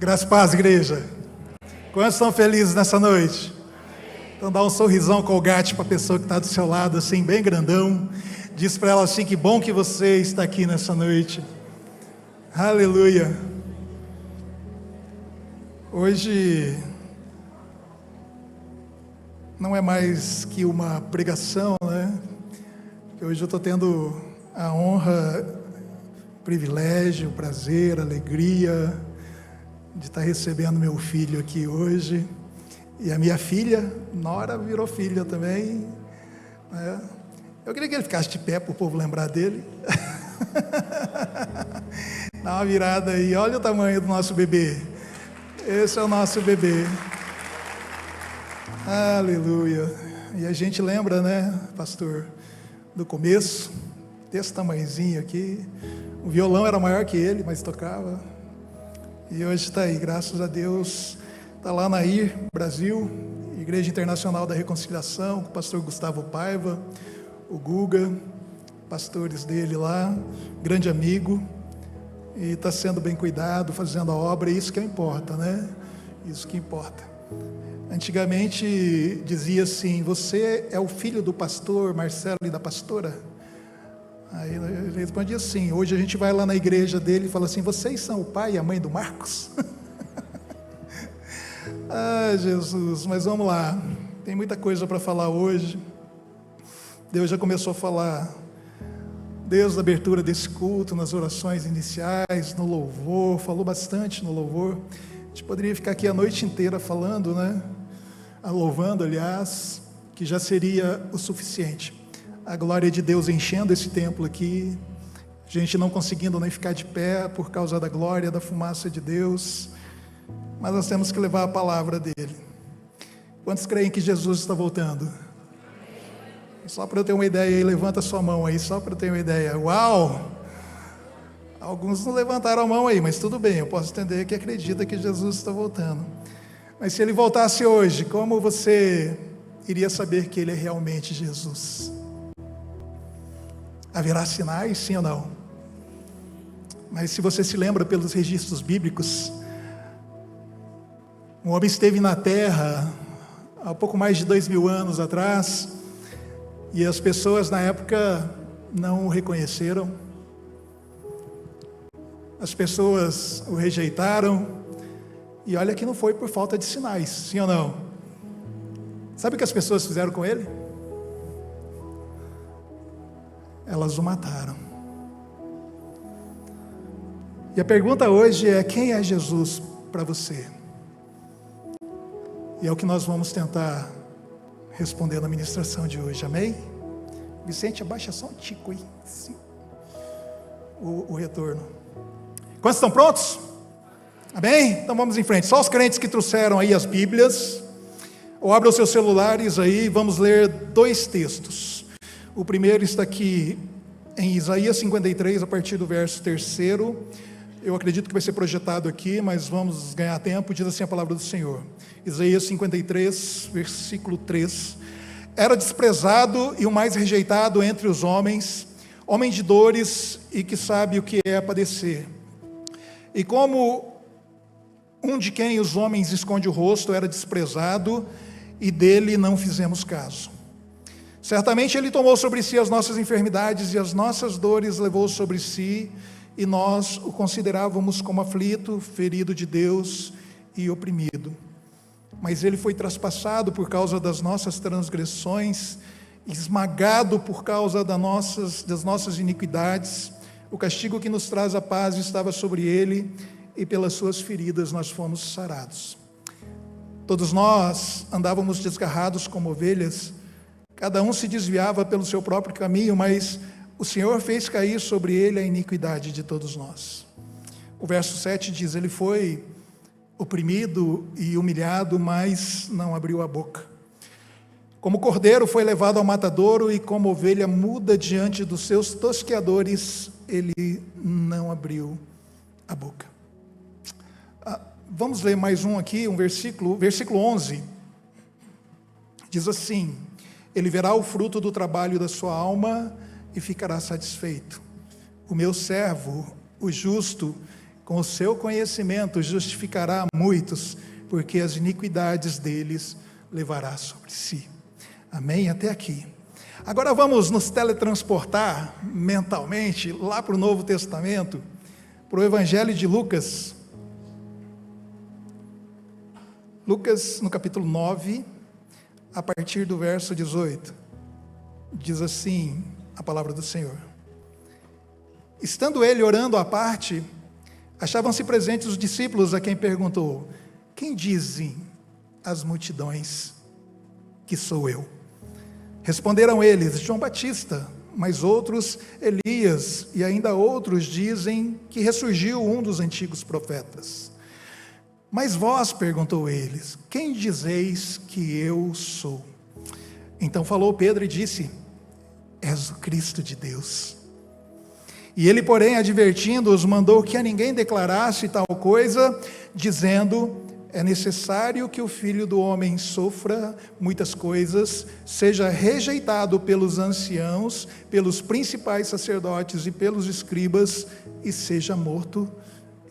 Graças e paz, igreja. Quantos estão felizes nessa noite? Então dá um sorrisão Colgate para a pessoa que está do seu lado, assim, bem grandão. Diz para ela assim, que bom que você está aqui nessa noite. Aleluia. Hoje não é mais que uma pregação, né? Hoje eu estou tendo a honra, privilégio, prazer, alegria de estar recebendo meu filho aqui hoje. E a minha filha, Nora, virou filha também, né? Eu queria que ele ficasse de pé para o povo lembrar dele. Dá uma virada aí, olha o tamanho do nosso bebê. Esse é o nosso bebê. Aleluia. E a gente lembra, né, pastor, do começo, desse tamanhozinho aqui. O violão era maior que ele, mas tocava. E hoje está aí, graças a Deus. Está lá na IR, Brasil, Igreja Internacional da Reconciliação, com o pastor Gustavo Paiva, o Guga, pastores dele lá, grande amigo. E está sendo bem cuidado, fazendo a obra, e isso que importa, né? Isso que importa. Antigamente dizia assim, você é o filho do pastor Marcelo e da pastora? Aí ele respondia assim, hoje a gente vai lá na igreja dele e fala assim, vocês são o pai e a mãe do Marcos? Ah, Jesus, mas vamos lá, tem muita coisa para falar hoje. Deus já começou a falar desde a abertura desse culto, nas orações iniciais, no louvor, falou bastante no louvor. A gente poderia ficar aqui a noite inteira falando, né? Louvando, aliás, que já seria o suficiente. A glória de Deus enchendo esse templo aqui, a gente não conseguindo nem ficar de pé por causa da glória, da fumaça de Deus, mas nós temos que levar a palavra dele. Quantos creem que Jesus está voltando? Só para eu ter uma ideia aí, levanta sua mão aí, só para eu ter uma ideia. Uau! Alguns não levantaram a mão aí, mas tudo bem, eu posso entender que acredita que Jesus está voltando. Mas se ele voltasse hoje, como você iria saber que ele é realmente Jesus? Haverá sinais, sim ou não? Mas se você se lembra pelos registros bíblicos, um homem esteve na terra há pouco mais de 2000 anos atrás, e as pessoas na época não o reconheceram, as pessoas o rejeitaram, e olha que não foi por falta de sinais, sim ou não? Sabe o que as pessoas fizeram com ele? Elas o mataram. E a pergunta hoje é, quem é Jesus para você? E é o que nós vamos tentar responder na ministração de hoje, amém? Vicente, abaixa só um tico aí, sim. O retorno. Quantos estão prontos? Amém? Então vamos em frente. Só os crentes que trouxeram aí as Bíblias, ou abram os seus celulares aí, vamos ler dois textos. O primeiro está aqui em Isaías 53, a partir do verso 3º. Eu acredito que vai ser projetado aqui, mas vamos ganhar tempo. Diz assim a palavra do Senhor. Isaías 53, versículo 3. Era desprezado e o mais rejeitado entre os homens, homem de dores e que sabe o que é padecer. E como um de quem os homens esconde o rosto, era desprezado e dele não fizemos caso. Certamente ele tomou sobre si as nossas enfermidades e as nossas dores levou sobre si, e nós o considerávamos como aflito, ferido de Deus e oprimido. Mas ele foi traspassado por causa das nossas transgressões, esmagado por causa das nossas iniquidades. O castigo que nos traz a paz estava sobre ele, e pelas suas feridas nós fomos sarados. Todos nós andávamos desgarrados como ovelhas, cada um se desviava pelo seu próprio caminho, mas o Senhor fez cair sobre ele a iniquidade de todos nós. O verso 7 diz, ele foi oprimido e humilhado, mas não abriu a boca. Como cordeiro foi levado ao matadouro, e como ovelha muda diante dos seus tosqueadores, ele não abriu a boca. Vamos ler mais um aqui, versículo 11. Diz assim, ele verá o fruto do trabalho da sua alma e ficará satisfeito. O meu servo, o justo, com o seu conhecimento justificará muitos, porque as iniquidades deles levará sobre si. Amém? Até aqui. Agora vamos nos teletransportar mentalmente lá para o Novo Testamento, para o Evangelho de Lucas. Lucas, no capítulo 9, a partir do verso 18, diz assim a palavra do Senhor: estando ele orando à parte, achavam-se presentes os discípulos, a quem perguntou: quem dizem as multidões que sou eu? Responderam eles: João Batista, mas outros Elias, e ainda outros dizem que ressurgiu um dos antigos profetas. Mas vós, perguntou eles, quem dizeis que eu sou? Então falou Pedro e disse: és o Cristo de Deus. E ele, porém, advertindo-os, mandou que a ninguém declarasse tal coisa, dizendo: é necessário que o Filho do Homem sofra muitas coisas, seja rejeitado pelos anciãos, pelos principais sacerdotes e pelos escribas, e seja morto,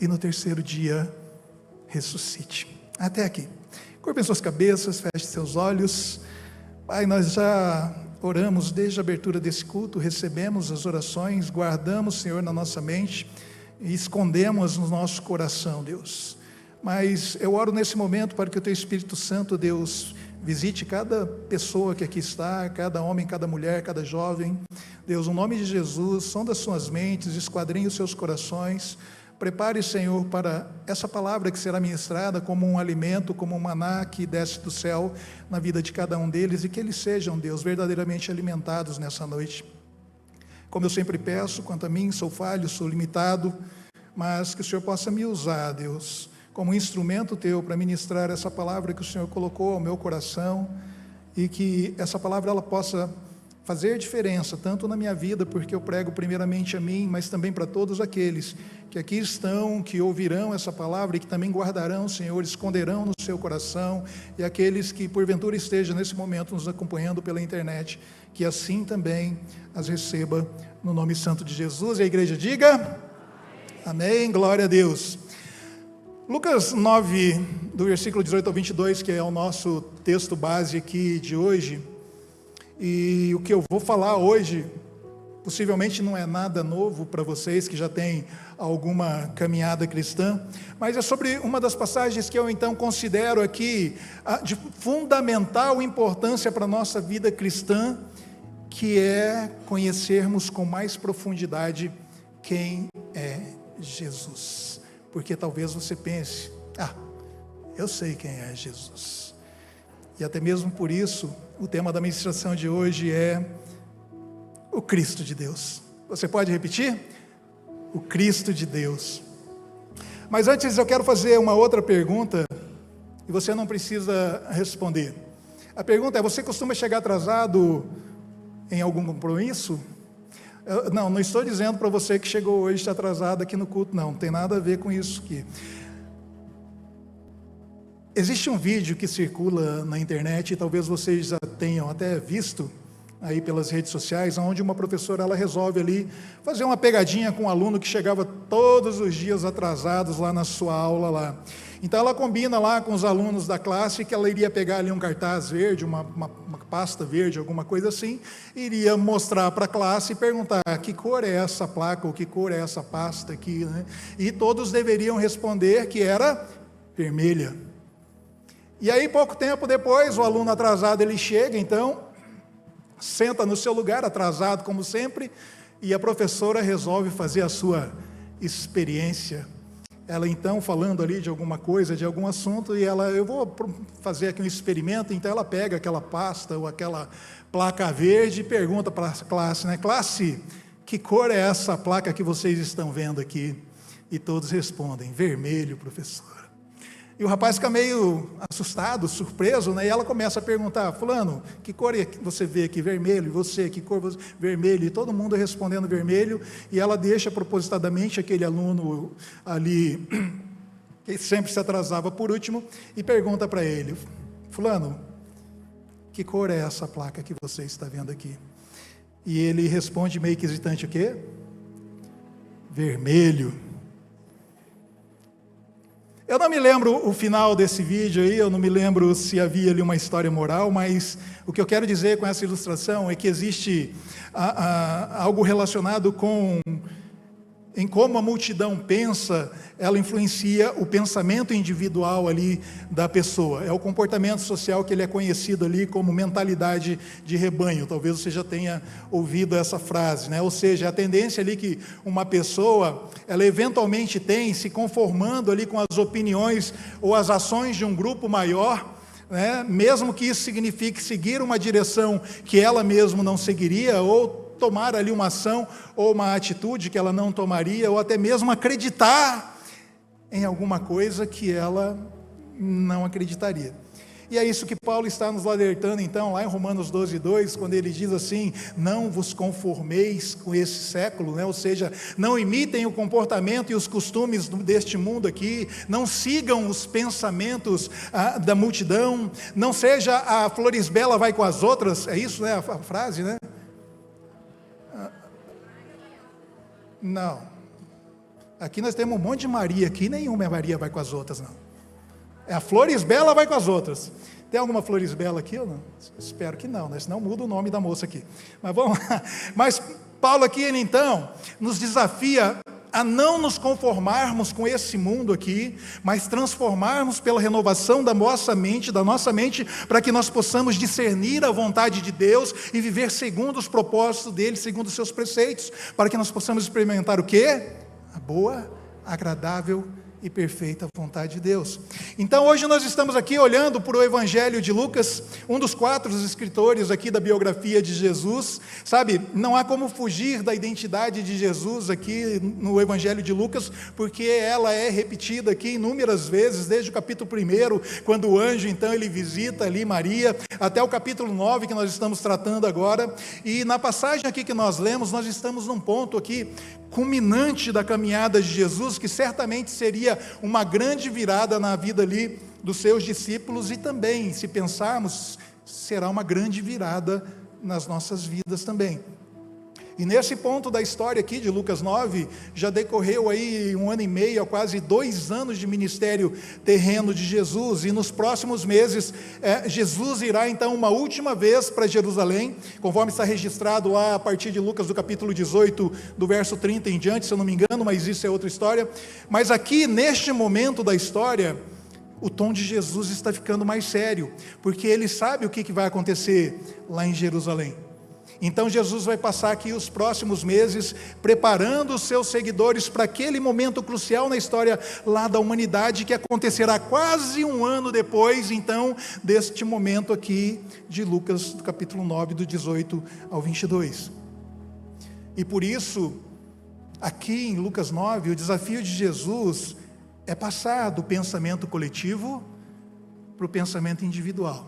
e no terceiro dia ressuscite. Até aqui. Curvem suas cabeças, feche seus olhos. Pai, nós já oramos desde a abertura desse culto, recebemos as orações, guardamos, Senhor, na nossa mente e escondemos no nosso coração, Deus. Mas eu oro nesse momento para que o Teu Espírito Santo, Deus, visite cada pessoa que aqui está, cada homem, cada mulher, cada jovem. Deus, no nome de Jesus, sonda suas mentes, esquadrinhe os seus corações. Prepare, Senhor, para essa palavra que será ministrada como um alimento, como um maná que desce do céu na vida de cada um deles, e que eles sejam, Deus, verdadeiramente alimentados nessa noite. Como eu sempre peço, quanto a mim, sou falho, sou limitado, mas que o Senhor possa me usar, Deus, como instrumento Teu para ministrar essa palavra que o Senhor colocou ao meu coração, e que essa palavra ela possa fazer diferença, tanto na minha vida, porque eu prego primeiramente a mim, mas também para todos aqueles que aqui estão, que ouvirão essa palavra e que também guardarão, Senhor, esconderão no seu coração, e aqueles que porventura estejam nesse momento nos acompanhando pela internet, que assim também as receba no nome santo de Jesus. E a igreja diga: amém, glória a Deus. Lucas 9, do versículo 18 ao 22, que é o nosso texto base aqui de hoje, e o que eu vou falar hoje, possivelmente não é nada novo para vocês que já têm alguma caminhada cristã, mas é sobre uma das passagens que eu então considero aqui de fundamental importância para a nossa vida cristã, que é conhecermos com mais profundidade quem é Jesus. Porque talvez você pense: eu sei quem é Jesus. E até mesmo por isso, o tema da ministração de hoje é o Cristo de Deus. Você pode repetir? O Cristo de Deus. Mas antes eu quero fazer uma outra pergunta, e você não precisa responder. A pergunta é: você costuma chegar atrasado em algum compromisso? Não estou dizendo para você que chegou hoje está atrasado aqui no culto, não tem nada a ver com isso aqui. Existe um vídeo que circula na internet, e talvez vocês já tenham até visto aí pelas redes sociais, onde uma professora ela resolve ali fazer uma pegadinha com um aluno que chegava todos os dias atrasados lá na sua aula lá. Então ela combina lá com os alunos da classe que ela iria pegar ali um cartaz verde, uma pasta verde, alguma coisa assim, iria mostrar para a classe e perguntar: que cor é essa placa, ou que cor é essa pasta aqui, né? E todos deveriam responder que era vermelha. E aí, pouco tempo depois, o aluno atrasado ele chega, então, senta no seu lugar, atrasado como sempre, e a professora resolve fazer a sua experiência. Ela então, falando ali de alguma coisa, de algum assunto, e eu vou fazer aqui um experimento, então ela pega aquela pasta ou aquela placa verde e pergunta para a classe, né? Classe, que cor é essa placa que vocês estão vendo aqui? E todos respondem: vermelho, professora. E o rapaz fica meio assustado, surpreso, né? E ela começa a perguntar: fulano, que cor você vê aqui? Vermelho. E você, que cor você? Vermelho. E todo mundo respondendo vermelho. E ela deixa propositadamente aquele aluno ali, que sempre se atrasava por último, e pergunta para ele: fulano, que cor é essa placa que você está vendo aqui? E ele responde meio que hesitante: o quê? Vermelho. Eu não me lembro o final desse vídeo aí, eu não me lembro se havia ali uma história moral, mas o que eu quero dizer com essa ilustração é que existe algo relacionado em como a multidão pensa, ela influencia o pensamento individual ali da pessoa. É o comportamento social que ele é conhecido ali como mentalidade de rebanho. Talvez você já tenha ouvido essa frase, né? Ou seja, a tendência ali que uma pessoa, ela eventualmente tem, se conformando ali com as opiniões ou as ações de um grupo maior, né? Mesmo que isso signifique seguir uma direção que ela mesma não seguiria, ou tomar ali uma ação ou uma atitude que ela não tomaria, ou até mesmo acreditar em alguma coisa que ela não acreditaria. E é isso que Paulo está nos alertando então, lá em Romanos 12:2, quando ele diz assim: não vos conformeis com esse século, né? Ou seja, não imitem o comportamento e os costumes deste mundo aqui, não sigam os pensamentos da multidão, não seja a Florisbela vai com as outras, é isso, né, a frase, né? Não, aqui nós temos um monte de Maria aqui, nenhuma Maria vai com as outras, não. É a Florisbela vai com as outras. Tem alguma Florisbela aqui ou não? Espero que não, né? Senão muda o nome da moça aqui. Mas vamos lá. Mas Paulo aqui, ele então, nos desafia a não nos conformarmos com esse mundo aqui, mas transformarmos pela renovação da nossa mente, para que nós possamos discernir a vontade de Deus e viver segundo os propósitos dele, segundo os seus preceitos, para que nós possamos experimentar o quê? A boa, agradável e perfeita vontade de Deus. Então hoje nós estamos aqui olhando para o Evangelho de Lucas, um dos 4 escritores aqui da biografia de Jesus, sabe, não há como fugir da identidade de Jesus aqui no Evangelho de Lucas, porque ela é repetida aqui inúmeras vezes, desde o capítulo 1, quando o anjo então ele visita ali Maria, até o capítulo 9 que nós estamos tratando agora, e na passagem aqui que nós lemos, nós estamos num ponto aqui culminante da caminhada de Jesus, que certamente seria uma grande virada na vida ali dos seus discípulos, e também, se pensarmos, será uma grande virada nas nossas vidas também. E nesse ponto da história aqui de Lucas 9, já decorreu aí 1 ano e meio, quase 2 anos de ministério terreno de Jesus, e nos próximos meses, Jesus irá então uma última vez para Jerusalém, conforme está registrado lá a partir de Lucas do capítulo 18, do verso 30 em diante, se eu não me engano, mas isso é outra história. Mas aqui, neste momento da história, o tom de Jesus está ficando mais sério, porque ele sabe o que vai acontecer lá em Jerusalém. Então Jesus vai passar aqui os próximos meses preparando os seus seguidores para aquele momento crucial na história lá da humanidade, que acontecerá quase 1 ano depois então deste momento aqui de Lucas do capítulo 9, do 18 ao 22. E por isso, aqui em Lucas 9, o desafio de Jesus é passar do pensamento coletivo para o pensamento individual,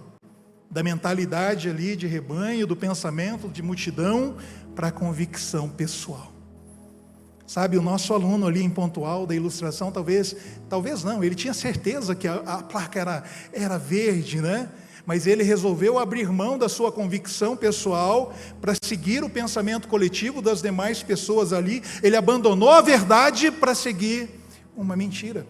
da mentalidade ali de rebanho, do pensamento de multidão, para a convicção pessoal. Sabe, o nosso aluno ali em Pontual, da ilustração, talvez não, ele tinha certeza que a placa era verde, né? Mas ele resolveu abrir mão da sua convicção pessoal para seguir o pensamento coletivo das demais pessoas ali. Ele abandonou a verdade para seguir uma mentira.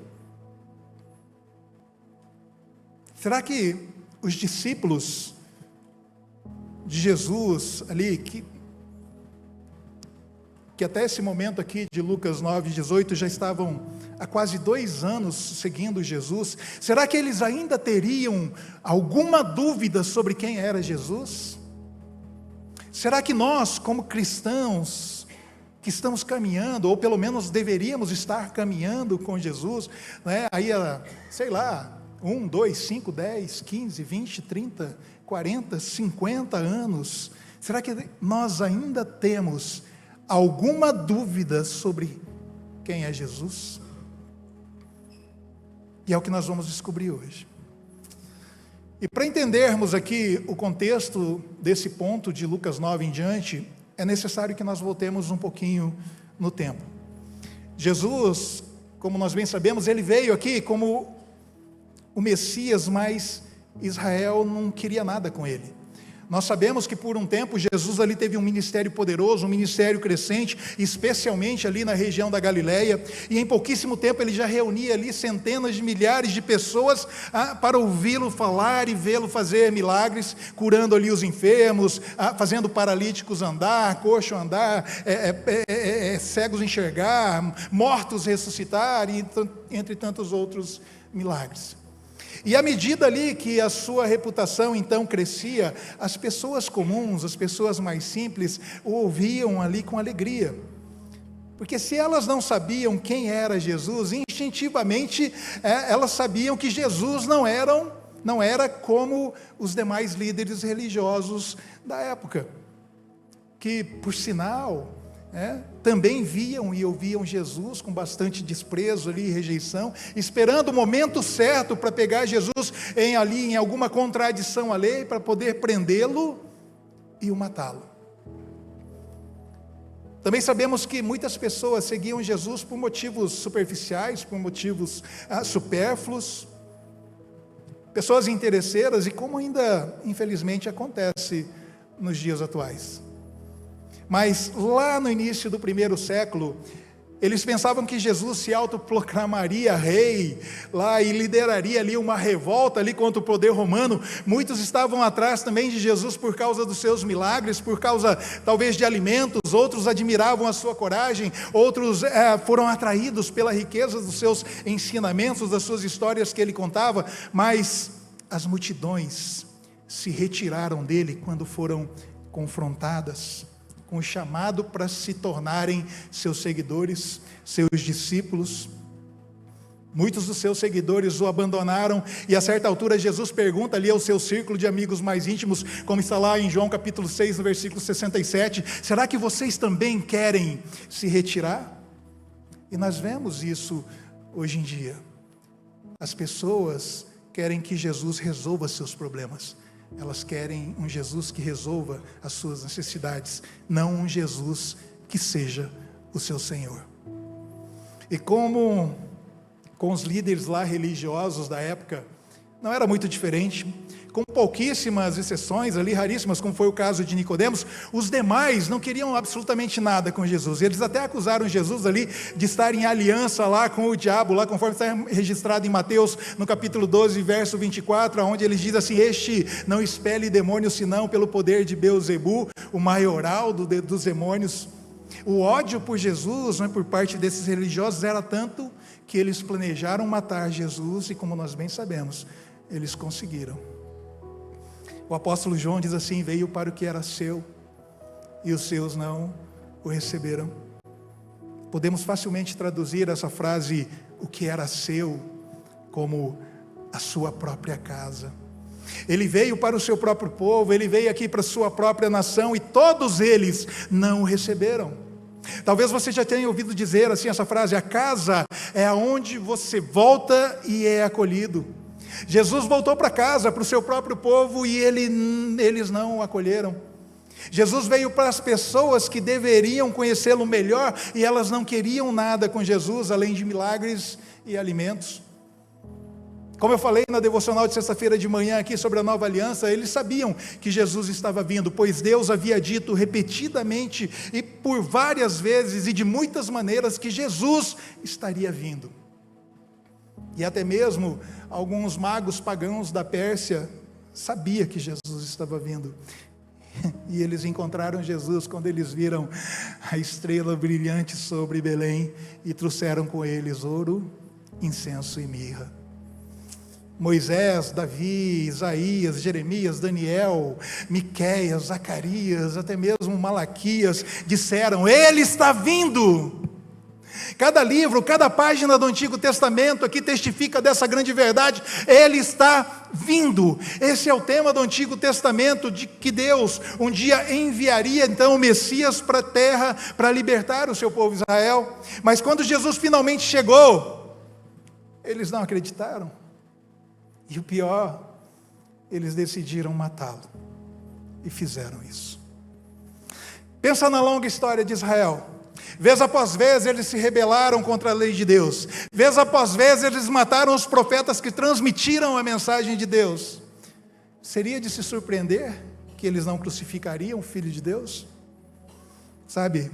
Será que os discípulos de Jesus ali, que até esse momento aqui de Lucas 9, 18, já estavam há quase 2 anos seguindo Jesus, será que eles ainda teriam alguma dúvida sobre quem era Jesus? Será que nós, como cristãos, que estamos caminhando, ou pelo menos deveríamos estar caminhando com Jesus, né? Aí, sei lá, 1, 2, 5, 10, 15, 20, 30, 40, 50 anos, será que nós ainda temos alguma dúvida sobre quem é Jesus? E é o que nós vamos descobrir hoje. E para entendermos aqui o contexto desse ponto de Lucas 9 em diante, é necessário que nós voltemos um pouquinho no tempo. Jesus, como nós bem sabemos, ele veio aqui como o Messias, mas Israel não queria nada com ele. Nós sabemos que por um tempo Jesus ali teve um ministério poderoso, um ministério crescente, especialmente ali na região da Galileia, e em pouquíssimo tempo ele já reunia ali centenas de milhares de pessoas para ouvi-lo falar e vê-lo fazer milagres, curando ali os enfermos, fazendo paralíticos andar, coxo andar, cegos enxergar, mortos ressuscitar, e entre tantos outros milagres. E à medida ali que a sua reputação então crescia, as pessoas comuns, as pessoas mais simples, o ouviam ali com alegria. Porque se elas não sabiam quem era Jesus, instintivamente elas sabiam que Jesus não era como os demais líderes religiosos da época, que por sinal também viam e ouviam Jesus com bastante desprezo ali e rejeição, esperando o momento certo para pegar Jesus em alguma contradição à lei, para poder prendê-lo e o matá-lo. Também sabemos que muitas pessoas seguiam Jesus por motivos superficiais, por motivos supérfluos, pessoas interesseiras, e como ainda infelizmente acontece nos dias atuais. Mas lá no início do primeiro século, eles pensavam que Jesus se autoproclamaria rei lá e lideraria ali uma revolta ali contra o poder romano. Muitos estavam atrás também de Jesus por causa dos seus milagres, por causa talvez de alimentos. Outros admiravam a sua coragem, outros foram atraídos pela riqueza dos seus ensinamentos, das suas histórias que ele contava. Mas as multidões se retiraram dele quando foram confrontadas com o chamado para se tornarem seus seguidores, seus discípulos. Muitos dos seus seguidores o abandonaram, e a certa altura Jesus pergunta ali ao seu círculo de amigos mais íntimos, como está lá em João capítulo 6, no versículo 67, será que vocês também querem se retirar? E nós vemos isso hoje em dia. As pessoas querem que Jesus resolva seus problemas. Elas querem um Jesus que resolva as suas necessidades, não um Jesus que seja o seu Senhor. E como com os líderes lá religiosos da época, não era muito diferente, com pouquíssimas exceções ali, raríssimas, como foi o caso de Nicodemos, os demais não queriam absolutamente nada com Jesus. Eles até acusaram Jesus ali de estar em aliança lá com o diabo, lá conforme está registrado em Mateus, no capítulo 12, verso 24, onde ele diz assim: este não expele demônios senão pelo poder de Beelzebu, o maioral dos demônios. O ódio por Jesus, por parte desses religiosos, era tanto que eles planejaram matar Jesus, e como nós bem sabemos, eles conseguiram. O apóstolo João diz assim: veio para o que era seu, e os seus não o receberam. Podemos facilmente traduzir essa frase, o que era seu, como a sua própria casa. Ele veio para o seu próprio povo, ele veio aqui para a sua própria nação, e todos eles não o receberam. Talvez você já tenha ouvido dizer assim essa frase: a casa é aonde você volta e é acolhido. Jesus voltou para casa, para o seu próprio povo, e eles não o acolheram. Jesus veio para as pessoas que deveriam conhecê-lo melhor, e elas não queriam nada com Jesus, além de milagres e alimentos. Como eu falei na devocional de sexta-feira de manhã aqui sobre a nova aliança, eles sabiam que Jesus estava vindo, pois Deus havia dito repetidamente e por várias vezes e de muitas maneiras que Jesus estaria vindo. E até mesmo alguns magos pagãos da Pérsia sabiam que Jesus estava vindo. E eles encontraram Jesus quando eles viram a estrela brilhante sobre Belém e trouxeram com eles ouro, incenso e mirra. Moisés, Davi, Isaías, Jeremias, Daniel, Miqueias, Zacarias, até mesmo Malaquias disseram: ele está vindo. Cada livro, cada página do Antigo Testamento aqui testifica dessa grande verdade: ele está vindo. Esse é o tema do Antigo Testamento, de que Deus um dia enviaria então o Messias para a terra para libertar o seu povo Israel. Mas quando Jesus finalmente chegou, eles não acreditaram. E o pior, eles decidiram matá-lo. E fizeram isso. Pensa na longa história de Israel. Vez após vez eles se rebelaram contra a lei de Deus. Vez após vez eles mataram os profetas que transmitiram a mensagem de Deus. Seria de se surpreender que eles não crucificariam o Filho de Deus? Sabe,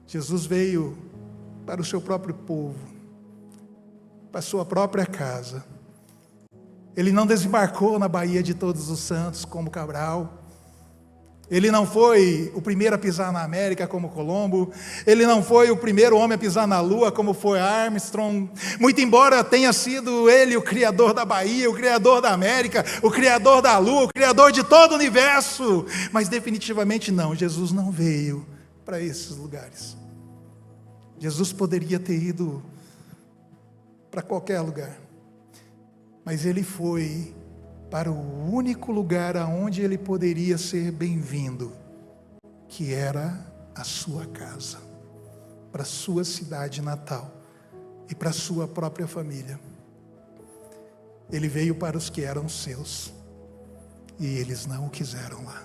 Jesus veio para o seu próprio povo, para a sua própria casa. Ele não desembarcou na Baía de Todos os Santos como Cabral. Ele não foi o primeiro a pisar na América como Colombo. Ele não foi o primeiro homem a pisar na Lua como foi Armstrong. Muito embora tenha sido ele o criador da Bahia, o criador da América, o criador da Lua, o criador de todo o universo. Mas definitivamente não, Jesus não veio para esses lugares. Jesus poderia ter ido para qualquer lugar. Mas ele foi para o único lugar aonde ele poderia ser bem-vindo, que era a sua casa, para a sua cidade natal e para a sua própria família. Ele veio para os que eram seus e eles não o quiseram lá.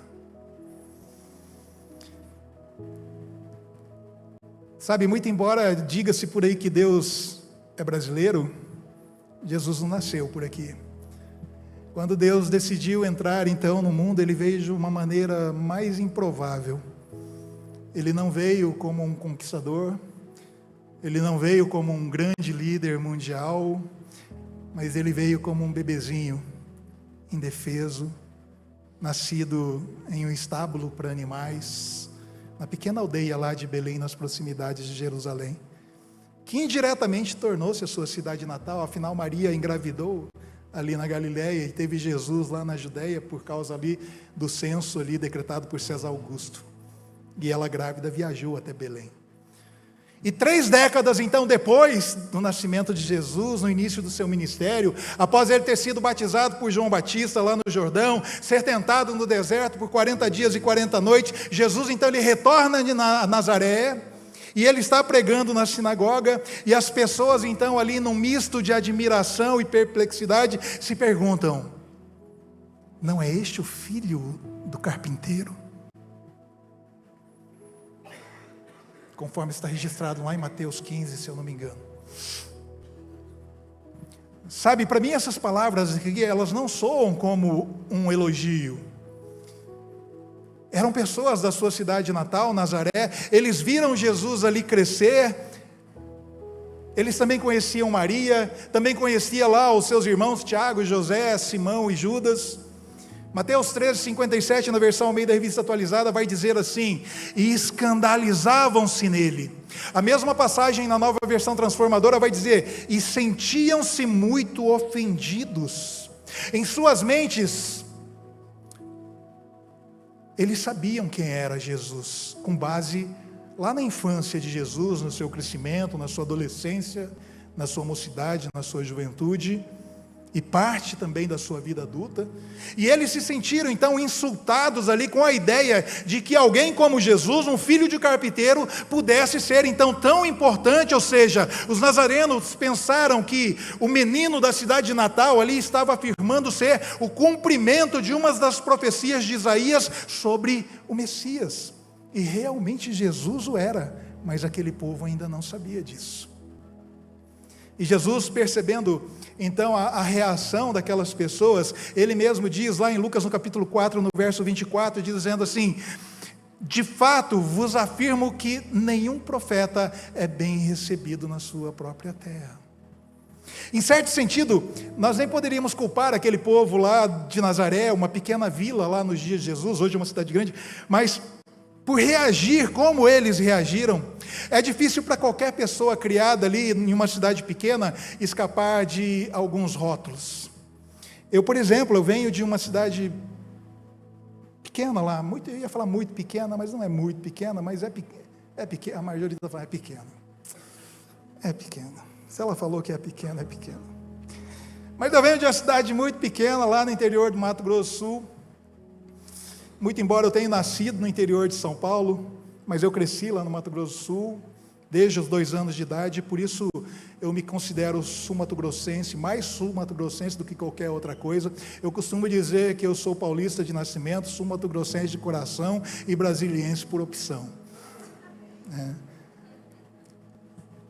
Sabe, muito embora diga-se por aí que Deus é brasileiro, Jesus não nasceu por aqui. Quando Deus decidiu entrar então no mundo, ele veio de uma maneira mais improvável. Ele não veio como um conquistador, ele não veio como um grande líder mundial, mas ele veio como um bebezinho, indefeso, nascido em um estábulo para animais, na pequena aldeia lá de Belém, nas proximidades de Jerusalém, que indiretamente tornou-se a sua cidade natal. Afinal, Maria engravidou ali na Galileia e teve Jesus lá na Judeia por causa ali do censo ali decretado por César Augusto. E ela grávida viajou até Belém. E 3 décadas então depois do nascimento de Jesus, no início do seu ministério, após ele ter sido batizado por João Batista lá no Jordão, ser tentado no deserto por 40 dias e 40 noites, Jesus então ele retorna de Nazaré, e ele está pregando na sinagoga, e as pessoas então ali num misto de admiração e perplexidade se perguntam: não é este o filho do carpinteiro? Conforme está registrado lá em Mateus 15, se eu não me engano. Sabe, para mim essas palavras aqui, elas não soam como um elogio. Eram pessoas da sua cidade natal, Nazaré, eles viram Jesus ali crescer, eles também conheciam Maria, também conhecia lá os seus irmãos Tiago, José, Simão e Judas. Mateus 13, 57, na versão Almeida Revista Atualizada, vai dizer assim: e escandalizavam-se nele. A mesma passagem na Nova Versão Transformadora vai dizer: e sentiam-se muito ofendidos. Em suas mentes, eles sabiam quem era Jesus, com base lá na infância de Jesus, no seu crescimento, na sua adolescência, na sua mocidade, na sua juventude, e parte também da sua vida adulta. E eles se sentiram então insultados ali com a ideia de que alguém como Jesus, um filho de carpinteiro, pudesse ser então tão importante. Ou seja, os nazarenos pensaram que o menino da cidade natal ali estava afirmando ser o cumprimento de uma das profecias de Isaías sobre o Messias, e realmente Jesus o era, mas aquele povo ainda não sabia disso. E Jesus, percebendo então a reação daquelas pessoas, ele mesmo diz lá em Lucas no capítulo 4, no verso 24, dizendo assim: de fato vos afirmo que nenhum profeta é bem recebido na sua própria terra. Em certo sentido, nós nem poderíamos culpar aquele povo lá de Nazaré, uma pequena vila lá nos dias de Jesus, hoje é uma cidade grande, mas por reagir como eles reagiram. É difícil para qualquer pessoa criada ali em uma cidade pequena escapar de alguns rótulos. Eu, por exemplo, eu venho de uma cidade pequena lá, eu ia falar muito pequena, mas não é muito pequena, mas é pequena, a maioria está falando é pequena. É pequena. Se ela falou que é pequena, é pequena. Mas eu venho de uma cidade muito pequena, lá no interior do Mato Grosso do Sul. Muito embora eu tenha nascido no interior de São Paulo, mas eu cresci lá no Mato Grosso do Sul, desde os 2 anos de idade, por isso eu me considero sul-mato-grossense, mais sul-mato-grossense do que qualquer outra coisa. Eu costumo dizer que eu sou paulista de nascimento, sul-mato-grossense de coração e brasiliense por opção.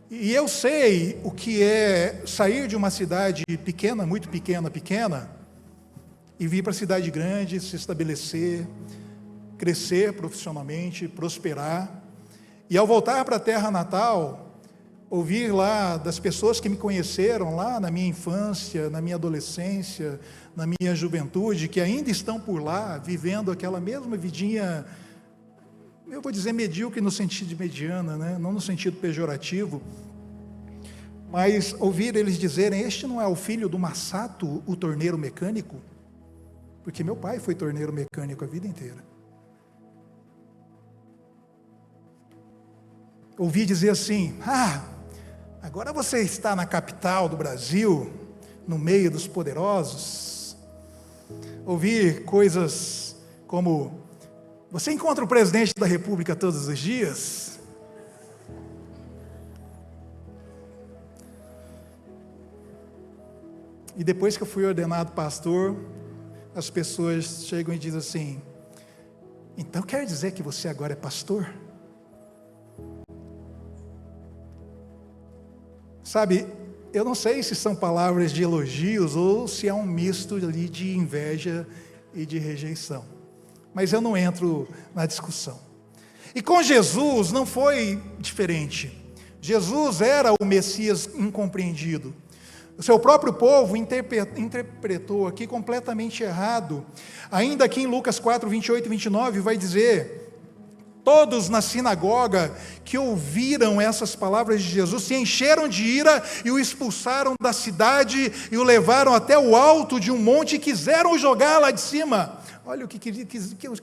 E eu sei o que é sair de uma cidade pequena, muito pequena, e vir para a cidade grande, se estabelecer, crescer profissionalmente, prosperar. E ao voltar para a terra natal, ouvir lá das pessoas que me conheceram lá na minha infância, na minha adolescência, na minha juventude, que ainda estão por lá, vivendo aquela mesma vidinha, eu vou dizer medíocre no sentido de mediana, né? Não no sentido pejorativo, mas ouvir eles dizerem: este não é o filho do Massato, o torneiro mecânico? Porque meu pai foi torneiro mecânico a vida inteira. Ouvi dizer assim: agora você está na capital do Brasil, no meio dos poderosos. Ouvir coisas como: você encontra o presidente da República todos os dias? E depois que eu fui ordenado pastor, as pessoas chegam e dizem assim: então quer dizer que você agora é pastor? Sabe, eu não sei se são palavras de elogios ou se é um misto ali de inveja e de rejeição, mas eu não entro na discussão. E com Jesus não foi diferente. Jesus era o Messias incompreendido. O seu próprio povo interpretou aqui completamente errado. Ainda aqui em Lucas 4, 28 e 29 vai dizer: todos na sinagoga que ouviram essas palavras de Jesus se encheram de ira e o expulsaram da cidade e o levaram até o alto de um monte e quiseram jogar lá de cima. Olha o que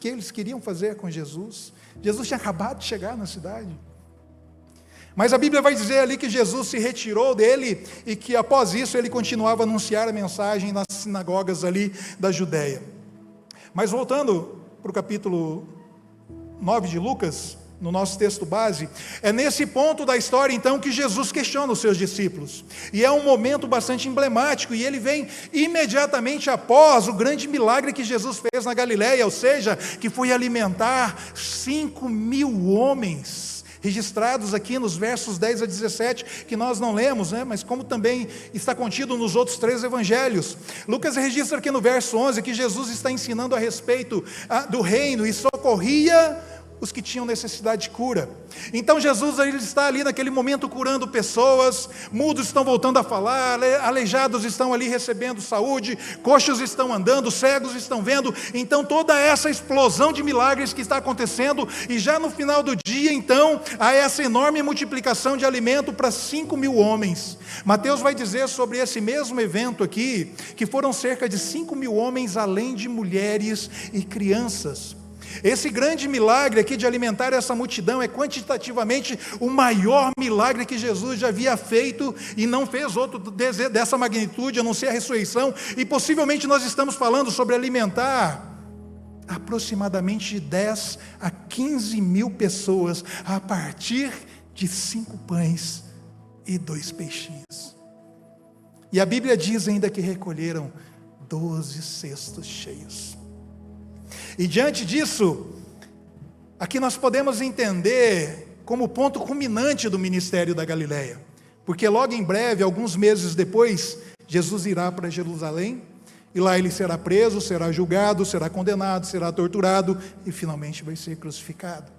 eles queriam fazer com Jesus. Jesus tinha acabado de chegar na cidade. Mas a Bíblia vai dizer ali que Jesus se retirou dele e que após isso ele continuava a anunciar a mensagem nas sinagogas ali da Judéia. Mas voltando para o capítulo 9 de Lucas, no nosso texto base, é nesse ponto da história então que Jesus questiona os seus discípulos. E é um momento bastante emblemático, e ele vem imediatamente após o grande milagre que Jesus fez na Galileia, ou seja, que foi alimentar 5.000 homens, registrados aqui nos versos 10 a 17, que nós não lemos, né? Mas como também está contido nos outros 3 evangelhos. Lucas registra aqui no verso 11, que Jesus está ensinando a respeito do reino, e socorria os que tinham necessidade de cura. Então Jesus ele está ali naquele momento curando pessoas, mudos estão voltando a falar, aleijados estão ali recebendo saúde, coxos estão andando, cegos estão vendo. Então toda essa explosão de milagres que está acontecendo, e já no final do dia então, há essa enorme multiplicação de alimento para 5.000 homens. Mateus vai dizer sobre esse mesmo evento aqui, que foram cerca de 5.000 homens, além de mulheres e crianças. Esse grande milagre aqui de alimentar essa multidão é quantitativamente o maior milagre que Jesus já havia feito, e não fez outro dessa magnitude, a não ser a ressurreição. E possivelmente nós estamos falando sobre alimentar aproximadamente 10 a 15.000 pessoas a partir de 5 pães e 2 peixinhos. E a Bíblia diz ainda que recolheram 12 cestos cheios. E diante disso, aqui nós podemos entender como ponto culminante do ministério da Galileia, porque logo em breve, alguns meses depois, Jesus irá para Jerusalém, e lá ele será preso, será julgado, será condenado, será torturado, e finalmente vai ser crucificado.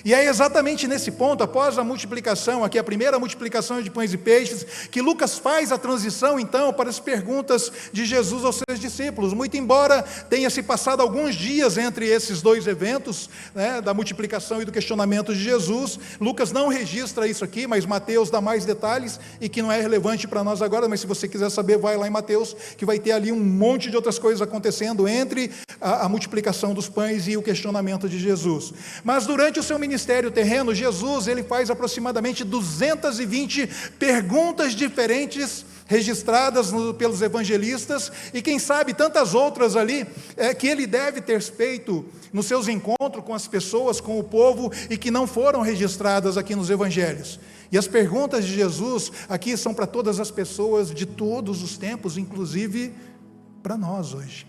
E é exatamente nesse ponto, após a multiplicação, aqui a primeira multiplicação de pães e peixes, que Lucas faz a transição então para as perguntas de Jesus aos seus discípulos. Muito embora tenha se passado alguns dias entre esses 2 eventos, né, da multiplicação e do questionamento de Jesus, Lucas não registra isso aqui, mas Mateus dá mais detalhes, e que não é relevante para nós agora, mas se você quiser saber, vai lá em Mateus, que vai ter ali um monte de outras coisas acontecendo entre a multiplicação dos pães e o questionamento de Jesus. Mas durante o seu ministério terreno, Jesus ele faz aproximadamente 220 perguntas diferentes registradas pelos evangelistas, e quem sabe tantas outras ali que ele deve ter feito nos seus encontros com as pessoas, com o povo, e que não foram registradas aqui nos evangelhos. E as perguntas de Jesus aqui são para todas as pessoas de todos os tempos, inclusive para nós hoje.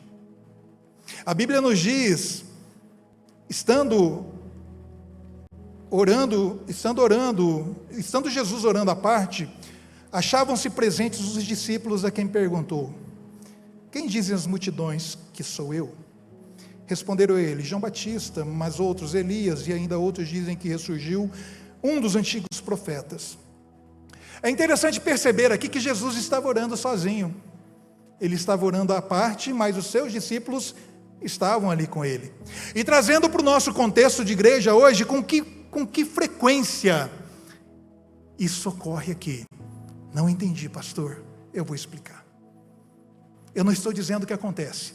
A Bíblia nos diz, estando Jesus orando à parte, achavam-se presentes os discípulos a quem perguntou: quem dizem as multidões que sou eu? Responderam ele, João Batista, mas outros Elias, e ainda outros dizem que ressurgiu um dos antigos profetas. É interessante perceber aqui que Jesus estava orando sozinho. Ele estava orando à parte, mas os seus discípulos estavam ali com ele. E trazendo para o nosso contexto de igreja hoje, com que frequência isso ocorre aqui? Não entendi, pastor. Eu vou explicar. Eu não estou dizendo o que acontece,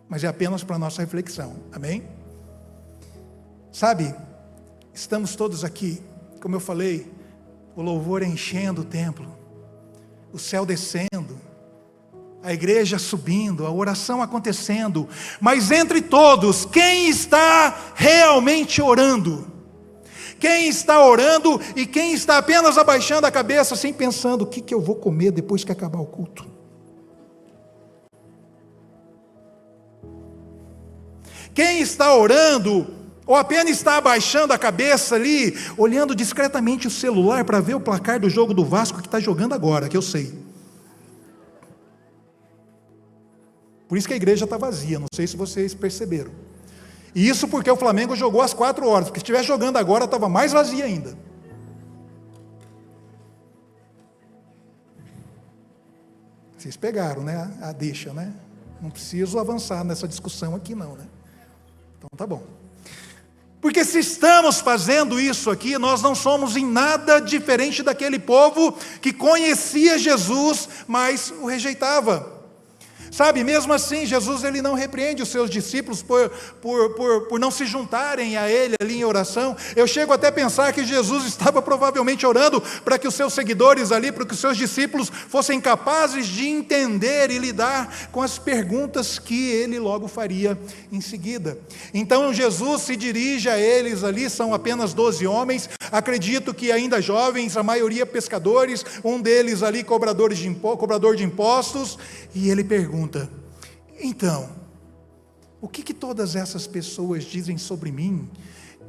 mas é apenas para a nossa reflexão. Amém? Sabe, estamos todos aqui, como eu falei, o louvor enchendo o templo, o céu descendo, a igreja subindo, a oração acontecendo, mas entre todos, quem está realmente orando? Quem está orando e quem está apenas abaixando a cabeça, assim pensando, o que eu vou comer depois que acabar o culto? Quem está orando, ou apenas está abaixando a cabeça ali, olhando discretamente o celular para ver o placar do jogo do Vasco que está jogando agora, que eu sei. Por isso que a igreja está vazia, não sei se vocês perceberam. E isso porque o Flamengo jogou às 4 horas, porque se estivesse jogando agora, estava mais vazia ainda. Vocês pegaram, né? A deixa, né? Não preciso avançar nessa discussão aqui não, né? Então tá bom. Porque se estamos fazendo isso aqui, nós não somos em nada diferente daquele povo que conhecia Jesus, mas o rejeitava. Sabe, mesmo assim, Jesus ele não repreende os seus discípulos por não se juntarem a ele ali em oração. Eu chego até a pensar que Jesus estava provavelmente orando para que os seus seguidores ali, para que os seus discípulos fossem capazes de entender e lidar com as perguntas que ele logo faria em seguida. Então Jesus se dirige a eles ali, são apenas 12 homens, acredito que ainda jovens, a maioria pescadores, um deles ali cobrador de impostos, e ele pergunta, então, o que todas essas pessoas dizem sobre mim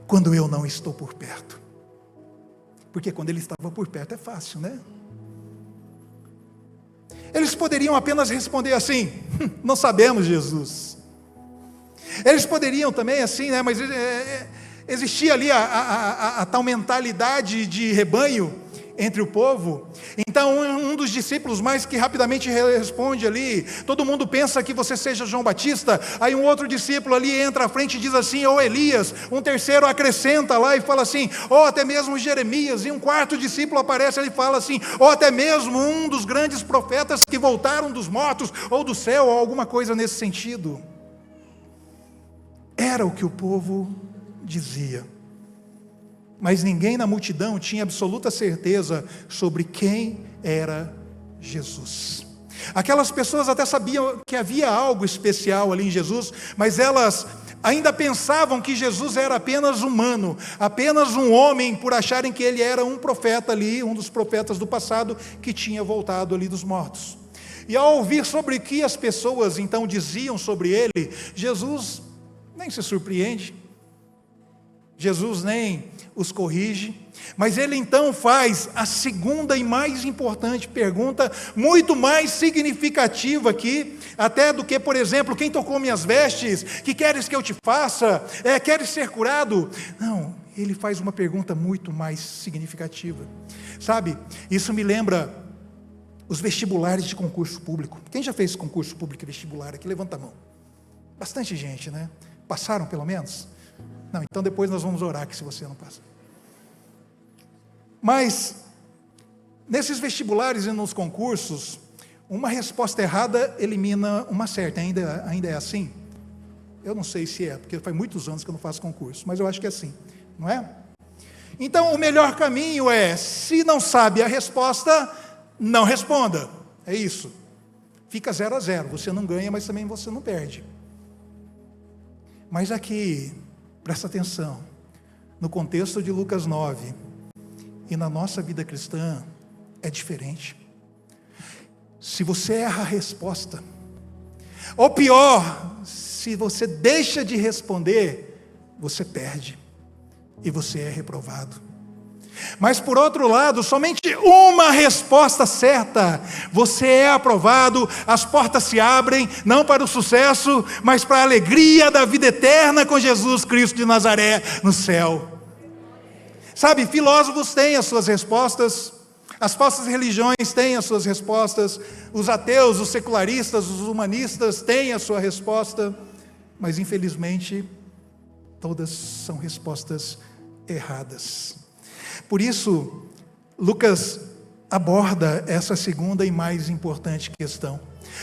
quando eu não estou por perto? Porque quando ele estava por perto é fácil, né? Eles poderiam apenas responder assim, não sabemos, Jesus. Eles poderiam também assim, né? Mas existia ali a tal mentalidade de rebanho entre o povo. Então um dos discípulos mais que rapidamente responde ali, todo mundo pensa que você seja João Batista, aí um outro discípulo ali entra à frente e diz assim, ou Elias, um terceiro acrescenta lá e fala assim, ou até mesmo Jeremias, e um quarto discípulo aparece ali e fala assim, ou até mesmo um dos grandes profetas que voltaram dos mortos, ou do céu, ou alguma coisa nesse sentido. Era o que o povo dizia. Mas ninguém na multidão tinha absoluta certeza sobre quem era Jesus. Aquelas pessoas até sabiam que havia algo especial ali em Jesus, mas elas ainda pensavam que Jesus era apenas humano, apenas um homem, por acharem que ele era um profeta ali, um dos profetas do passado, que tinha voltado ali dos mortos. E ao ouvir sobre o que as pessoas então diziam sobre ele, Jesus nem se surpreende, Jesus nem os corrige, mas ele então faz a segunda e mais importante pergunta, muito mais significativa aqui, até do que, por exemplo, quem tocou minhas vestes, que queres que eu te faça, queres ser curado? Não, ele faz uma pergunta muito mais significativa, sabe, isso me lembra os vestibulares de concurso público. Quem já fez concurso público e vestibular aqui, levanta a mão. Bastante gente, né? Passaram pelo menos? Não, então depois nós vamos orar aqui se você não passa. Mas, nesses vestibulares e nos concursos, uma resposta errada elimina uma certa. Ainda é assim? Eu não sei se é, porque faz muitos anos que eu não faço concurso, mas eu acho que é assim, não é? Então, o melhor caminho é, se não sabe a resposta, não responda. É isso. Fica 0-0. Você não ganha, mas também você não perde. Mas aqui, presta atenção, no contexto de Lucas 9, e na nossa vida cristã, é diferente. Se você erra a resposta, ou pior, se você deixa de responder, você perde, e você é reprovado. Mas por outro lado, somente uma resposta certa: você é aprovado, as portas se abrem, não para o sucesso, mas para a alegria da vida eterna com Jesus Cristo de Nazaré no céu. Sabe, filósofos têm as suas respostas, as falsas religiões têm as suas respostas, os ateus, os secularistas, os humanistas têm a sua resposta, mas infelizmente todas são respostas erradas. Por isso, Lucas aborda essa segunda e mais importante questão.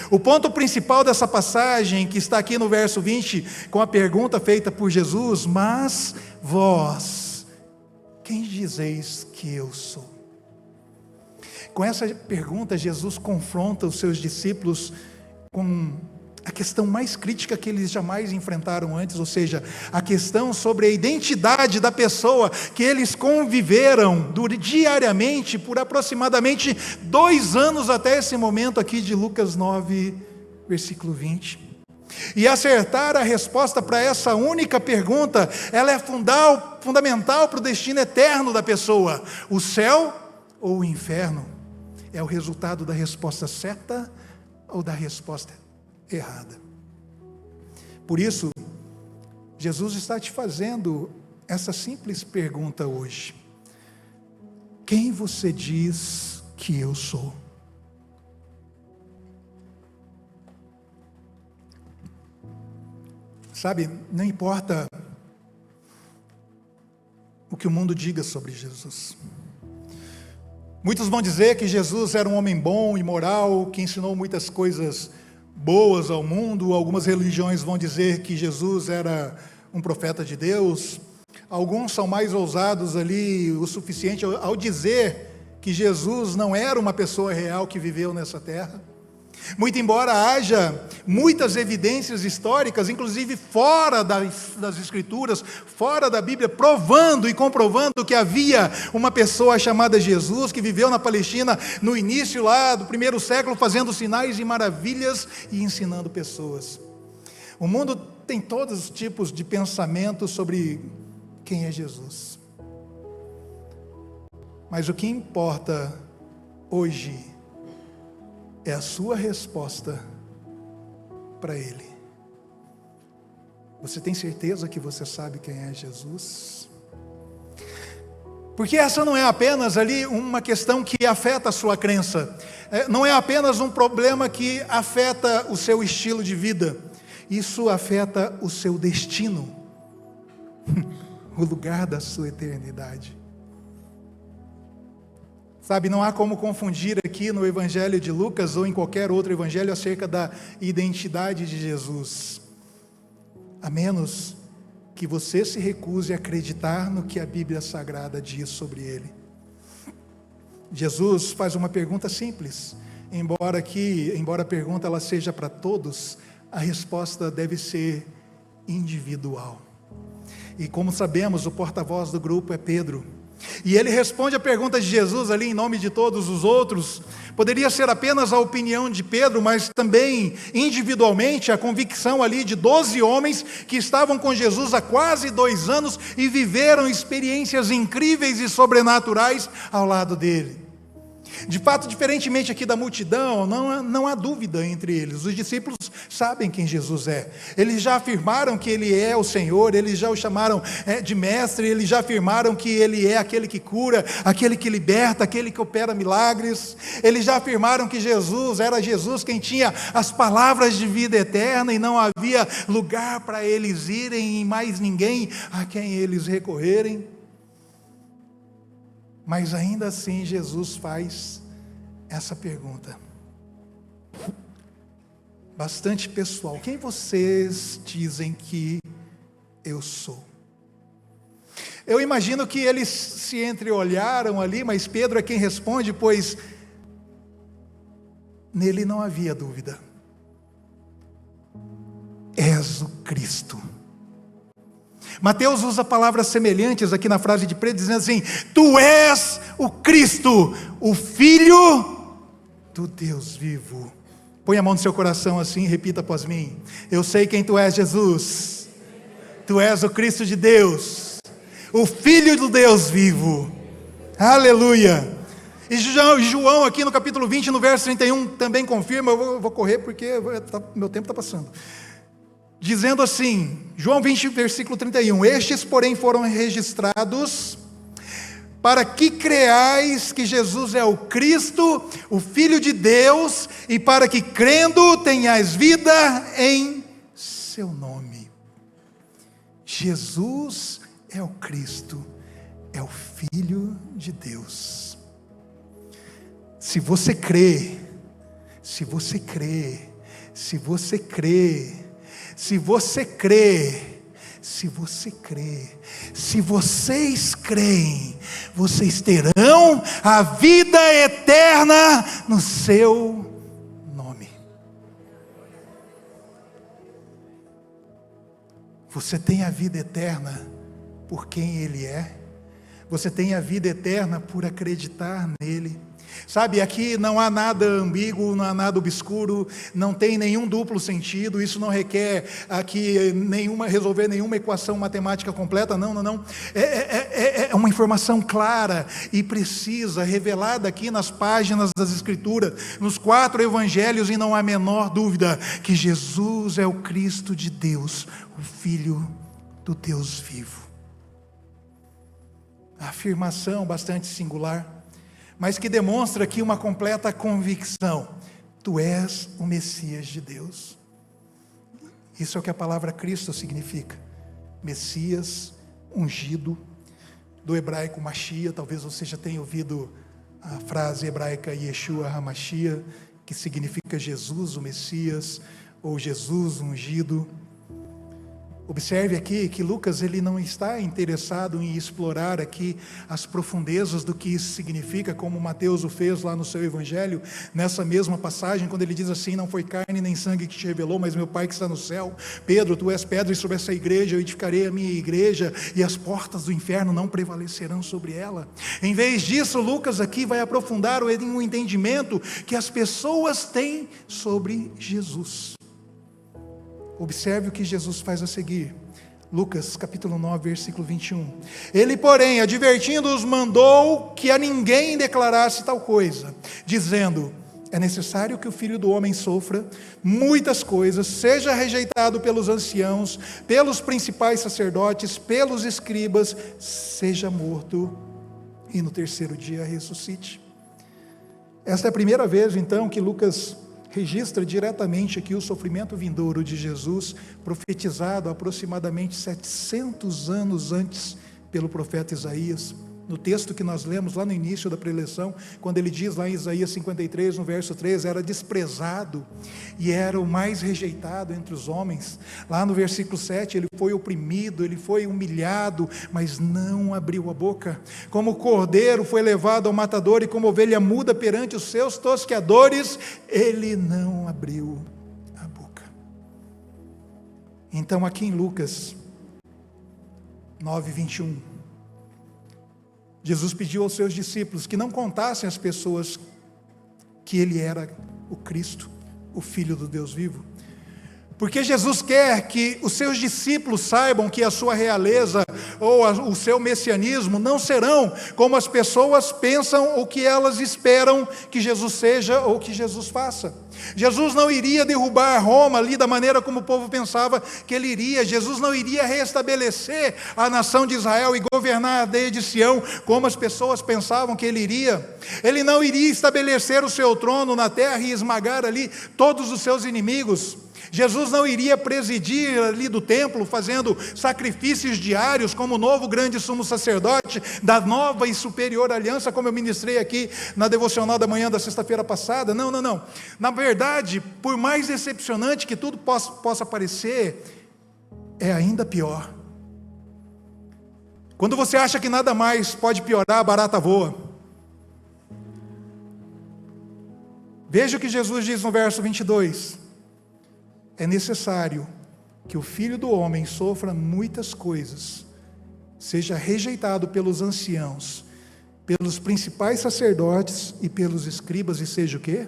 O ponto principal dessa passagem, que está aqui no verso 20, com a pergunta feita por Jesus: mas vós, quem dizeis que eu sou? Com essa pergunta, Jesus confronta os seus discípulos com a questão mais crítica que eles jamais enfrentaram antes, ou seja, a questão sobre a identidade da pessoa que eles conviveram diariamente por aproximadamente 2 anos até esse momento aqui de Lucas 9, versículo 20. E acertar a resposta para essa única pergunta, ela é fundamental para o destino eterno da pessoa. O céu ou o inferno é o resultado da resposta certa ou da resposta errada. Por isso, Jesus está te fazendo essa simples pergunta hoje: quem você diz que eu sou? Sabe, não importa o que o mundo diga sobre Jesus. Muitos vão dizer que Jesus era um homem bom e moral, que ensinou muitas coisas boas ao mundo. Algumas religiões vão dizer que Jesus era um profeta de Deus. Alguns são mais ousados ali o suficiente ao dizer que Jesus não era uma pessoa real que viveu nessa terra. Muito embora haja muitas evidências históricas, inclusive fora das Escrituras, fora da Bíblia, provando e comprovando que havia uma pessoa chamada Jesus, que viveu na Palestina no início lá do 1º século, fazendo sinais e maravilhas e ensinando pessoas. O mundo tem todos os tipos de pensamentos sobre quem é Jesus. Mas o que importa hoje é a sua resposta para Ele. Você tem certeza que você sabe quem é Jesus? Porque essa não é apenas ali uma questão que afeta a sua crença, não é apenas um problema que afeta o seu estilo de vida, isso afeta o seu destino, o lugar da sua eternidade. Sabe, não há como confundir aqui no Evangelho de Lucas ou em qualquer outro evangelho acerca da identidade de Jesus, a menos que você se recuse a acreditar no que a Bíblia Sagrada diz sobre Ele. Jesus faz uma pergunta simples, embora a pergunta ela seja para todos, a resposta deve ser individual. E como sabemos, o porta-voz do grupo é Pedro. E ele responde a pergunta de Jesus ali em nome de todos os outros. Poderia ser apenas a opinião de Pedro, mas também individualmente a convicção ali de 12 homens que estavam com Jesus há quase 2 anos e viveram experiências incríveis e sobrenaturais ao lado dele. De fato, diferentemente aqui da multidão, não há dúvida entre eles. Os discípulos sabem quem Jesus é. Eles já afirmaram que Ele é o Senhor, eles já o chamaram de mestre, eles já afirmaram que Ele é aquele que cura, aquele que liberta, aquele que opera milagres. Eles já afirmaram que Jesus era Jesus quem tinha as palavras de vida eterna e não havia lugar para eles irem e mais ninguém a quem eles recorrerem. Mas ainda assim Jesus faz essa pergunta, bastante pessoal: quem vocês dizem que eu sou? Eu imagino que eles se entreolharam ali, mas Pedro é quem responde, pois nele não havia dúvida: és o Cristo. Mateus usa palavras semelhantes aqui na frase de Pedro, dizendo assim: tu és o Cristo, o Filho do Deus vivo. Põe a mão no seu coração assim e repita após mim: eu sei quem tu és, Jesus. Tu és o Cristo de Deus, o Filho do Deus vivo. Aleluia! E João aqui no capítulo 20, no verso 31, também confirma, eu vou correr porque meu tempo está passando. Dizendo assim, João 20, versículo 31, estes, porém, foram registrados para que creais que Jesus é o Cristo, o Filho de Deus, e para que crendo tenhais vida em seu nome. Jesus é o Cristo, é o Filho de Deus. Se você crê, se você crê, se você crê, se você crê, se você crê, se vocês creem, vocês terão a vida eterna no seu nome. Você tem a vida eterna por quem Ele é. Você tem a vida eterna por acreditar nele. Sabe, aqui não há nada ambíguo, não há nada obscuro, não tem nenhum duplo sentido, isso não requer aqui resolver nenhuma equação matemática completa, não. É uma informação clara e precisa, revelada aqui nas páginas das Escrituras, nos 4 evangelhos, e não há a menor dúvida que Jesus é o Cristo de Deus, o Filho do Deus vivo. A afirmação bastante singular, mas que demonstra aqui uma completa convicção: tu és o Messias de Deus. Isso é o que a palavra Cristo significa: Messias, ungido, do hebraico Mashiach. Talvez você já tenha ouvido a frase hebraica Yeshua HaMashiach, que significa Jesus o Messias, ou Jesus ungido. Observe aqui que Lucas ele não está interessado em explorar aqui as profundezas do que isso significa, como Mateus o fez lá no seu evangelho, nessa mesma passagem, quando ele diz assim: não foi carne nem sangue que te revelou, mas meu Pai que está no céu. Pedro, tu és pedra, e sobre essa igreja eu edificarei a minha igreja, e as portas do inferno não prevalecerão sobre ela. Em vez disso, Lucas aqui vai aprofundar o entendimento que as pessoas têm sobre Jesus. Observe o que Jesus faz a seguir. Lucas capítulo 9, versículo 21. Ele, porém, advertindo-os, mandou que a ninguém declarasse tal coisa, dizendo: é necessário que o Filho do Homem sofra muitas coisas, seja rejeitado pelos anciãos, pelos principais sacerdotes, pelos escribas, seja morto, e no terceiro dia ressuscite. Esta é a primeira vez, então, que Lucas registra diretamente aqui o sofrimento vindouro de Jesus, profetizado aproximadamente 700 anos antes pelo profeta Isaías. No texto que nós lemos lá no início da preleção, quando ele diz lá em Isaías 53, no verso 3, era desprezado e era o mais rejeitado entre os homens. Lá no versículo 7, ele foi oprimido, ele foi humilhado, mas não abriu a boca. Como cordeiro foi levado ao matador, e como ovelha muda perante os seus tosqueadores, ele não abriu a boca. Então aqui em Lucas 9, 21, Jesus pediu aos seus discípulos que não contassem às pessoas que ele era o Cristo, o Filho do Deus vivo. Porque Jesus quer que os seus discípulos saibam que a sua realeza ou o seu messianismo não serão como as pessoas pensam ou que elas esperam que Jesus seja ou que Jesus faça. Jesus não iria derrubar Roma ali da maneira como o povo pensava que ele iria. Jesus não iria restabelecer a nação de Israel e governar a aldeia de Sião como as pessoas pensavam que ele iria. Ele não iria estabelecer o seu trono na terra e esmagar ali todos os seus inimigos. Jesus não iria presidir ali do templo, fazendo sacrifícios diários como o novo grande sumo sacerdote da nova e superior aliança, como eu ministrei aqui na devocional da manhã da sexta-feira passada. Não. Na verdade, por mais decepcionante que tudo possa parecer, é ainda pior. Quando você acha que nada mais pode piorar, a barata voa. Veja o que Jesus diz no verso 22. É necessário que o Filho do Homem sofra muitas coisas, seja rejeitado pelos anciãos, pelos principais sacerdotes e pelos escribas, e seja o quê?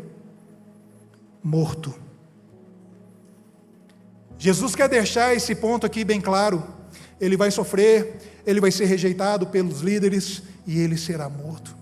Morto. Jesus quer deixar esse ponto aqui bem claro. Ele vai sofrer, ele vai ser rejeitado pelos líderes, e ele será morto.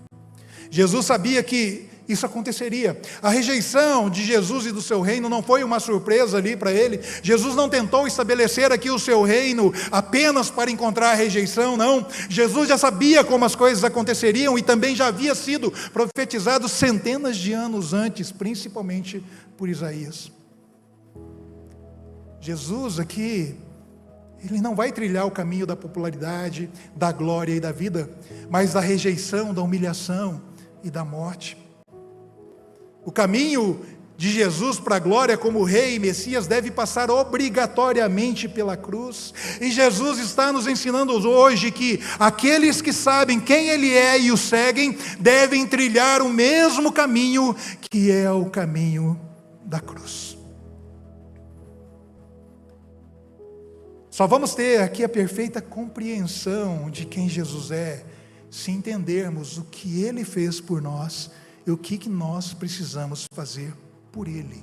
Jesus sabia que isso aconteceria. A rejeição de Jesus e do seu reino não foi uma surpresa ali para ele. Jesus não tentou estabelecer aqui o seu reino apenas para encontrar a rejeição, não. Jesus já sabia como as coisas aconteceriam e também já havia sido profetizado centenas de anos antes, principalmente por Isaías. Jesus aqui, ele não vai trilhar o caminho da popularidade, da glória e da vida, mas da rejeição, da humilhação e da morte. O caminho de Jesus para a glória como Rei e Messias deve passar obrigatoriamente pela cruz. E Jesus está nos ensinando hoje que aqueles que sabem quem Ele é e o seguem, devem trilhar o mesmo caminho, que é o caminho da cruz. Só vamos ter aqui a perfeita compreensão de quem Jesus é, se entendermos o que Ele fez por nós e o que nós precisamos fazer por Ele,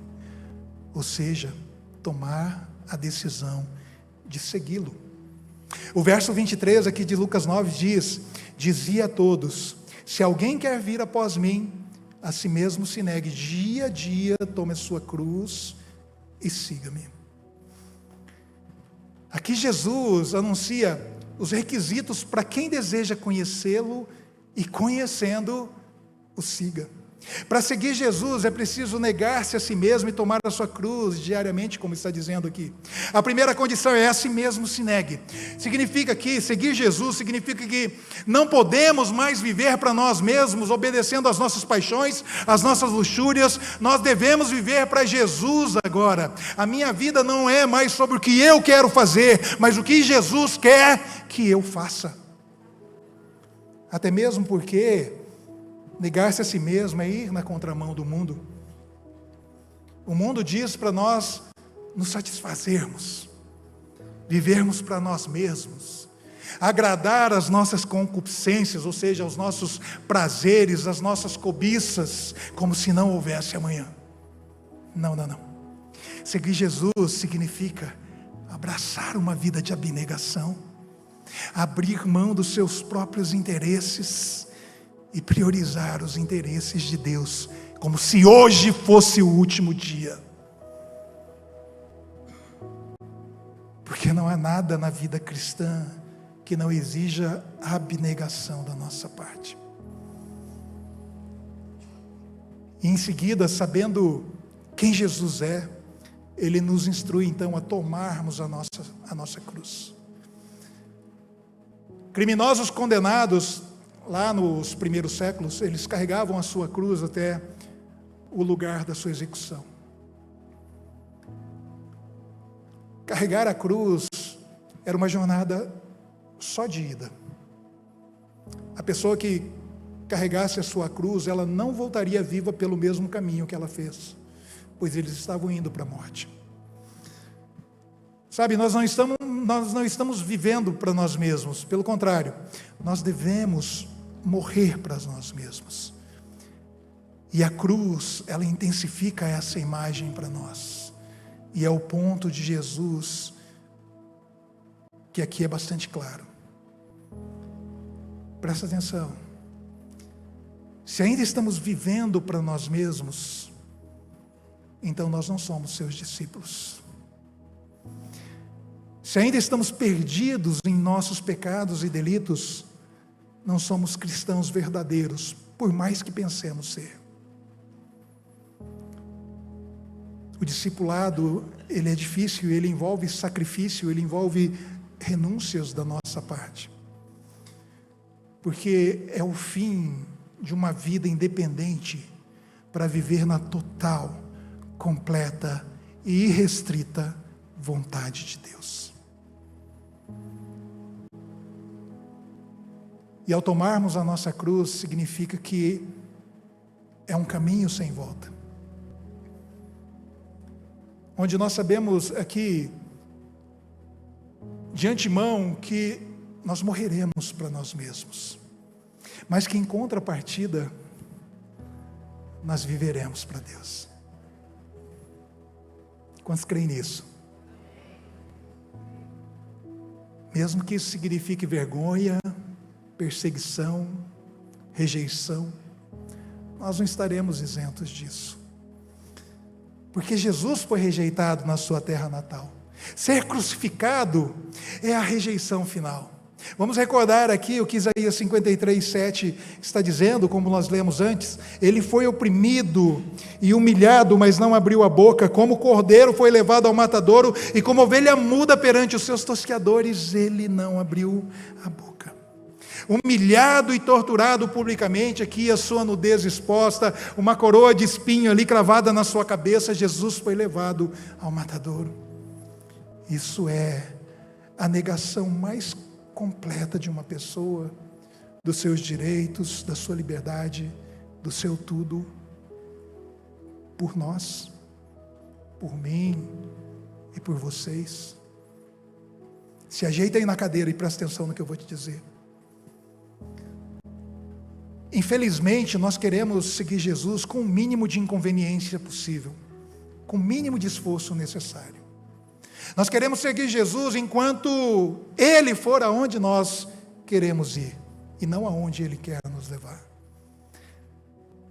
ou seja, tomar a decisão de segui-lo. O verso 23 aqui de Lucas 9 diz: dizia a todos, se alguém quer vir após mim, a si mesmo se negue, dia a dia tome a sua cruz e siga-me. Aqui Jesus anuncia os requisitos para quem deseja conhecê-lo e conhecendo o siga. Para seguir Jesus é preciso negar-se a si mesmo e tomar a sua cruz diariamente, como está dizendo aqui. A primeira condição é a si mesmo se negue. Significa que seguir Jesus significa que não podemos mais viver para nós mesmos, obedecendo às nossas paixões, às nossas luxúrias. Nós devemos viver para Jesus agora. A minha vida não é mais sobre o que eu quero fazer, mas o que Jesus quer que eu faça. Até mesmo porque negar-se a si mesmo é ir na contramão do mundo. O mundo diz para nós nos satisfazermos, vivermos para nós mesmos, agradar as nossas concupiscências, ou seja, os nossos prazeres, as nossas cobiças, como se não houvesse amanhã. Não. Seguir Jesus significa abraçar uma vida de abnegação, abrir mão dos seus próprios interesses e priorizar os interesses de Deus, como se hoje fosse o último dia. Porque não há nada na vida cristã que não exija a abnegação da nossa parte. E em seguida, sabendo quem Jesus é, Ele nos instrui então a tomarmos a nossa cruz. Criminosos condenados lá nos primeiros séculos, eles carregavam a sua cruz até o lugar da sua execução. Carregar a cruz era uma jornada só de ida. A pessoa que carregasse a sua cruz, ela não voltaria viva pelo mesmo caminho que ela fez, pois eles estavam indo para a morte. Sabe, nós não estamos vivendo para nós mesmos, pelo contrário, nós devemos morrer para nós mesmos. E a cruz, ela intensifica essa imagem para nós. E é o ponto de Jesus, que aqui é bastante claro. Presta atenção. Se ainda estamos vivendo para nós mesmos, então nós não somos seus discípulos. Se ainda estamos perdidos em nossos pecados e delitos, não somos cristãos verdadeiros, por mais que pensemos ser. O discipulado, ele é difícil, ele envolve sacrifício, ele envolve renúncias da nossa parte. Porque é o fim de uma vida independente para viver na total, completa e irrestrita vontade de Deus. E ao tomarmos a nossa cruz, significa que é um caminho sem volta. Onde nós sabemos aqui, de antemão, que nós morreremos para nós mesmos. Mas que em contrapartida, nós viveremos para Deus. Quantos creem nisso? Mesmo que isso signifique vergonha, perseguição, rejeição, nós não estaremos isentos disso. Porque Jesus foi rejeitado na sua terra natal. Ser crucificado é a rejeição final. Vamos recordar aqui o que Isaías 53:7 está dizendo, como nós lemos antes. Ele foi oprimido e humilhado, mas não abriu a boca. Como cordeiro foi levado ao matadouro, e como ovelha muda perante os seus tosqueadores, ele não abriu a boca. Humilhado e torturado publicamente, aqui a sua nudez exposta, uma coroa de espinho ali cravada na sua cabeça, Jesus foi levado ao matadouro. Isso é a negação mais completa de uma pessoa, dos seus direitos, da sua liberdade, do seu tudo, por nós, por mim e por vocês. Se ajeita aí na cadeira e presta atenção no que eu vou te dizer. Infelizmente, nós queremos seguir Jesus com o mínimo de inconveniência possível, com o mínimo de esforço necessário. Nós queremos seguir Jesus enquanto Ele for aonde nós queremos ir, e não aonde Ele quer nos levar.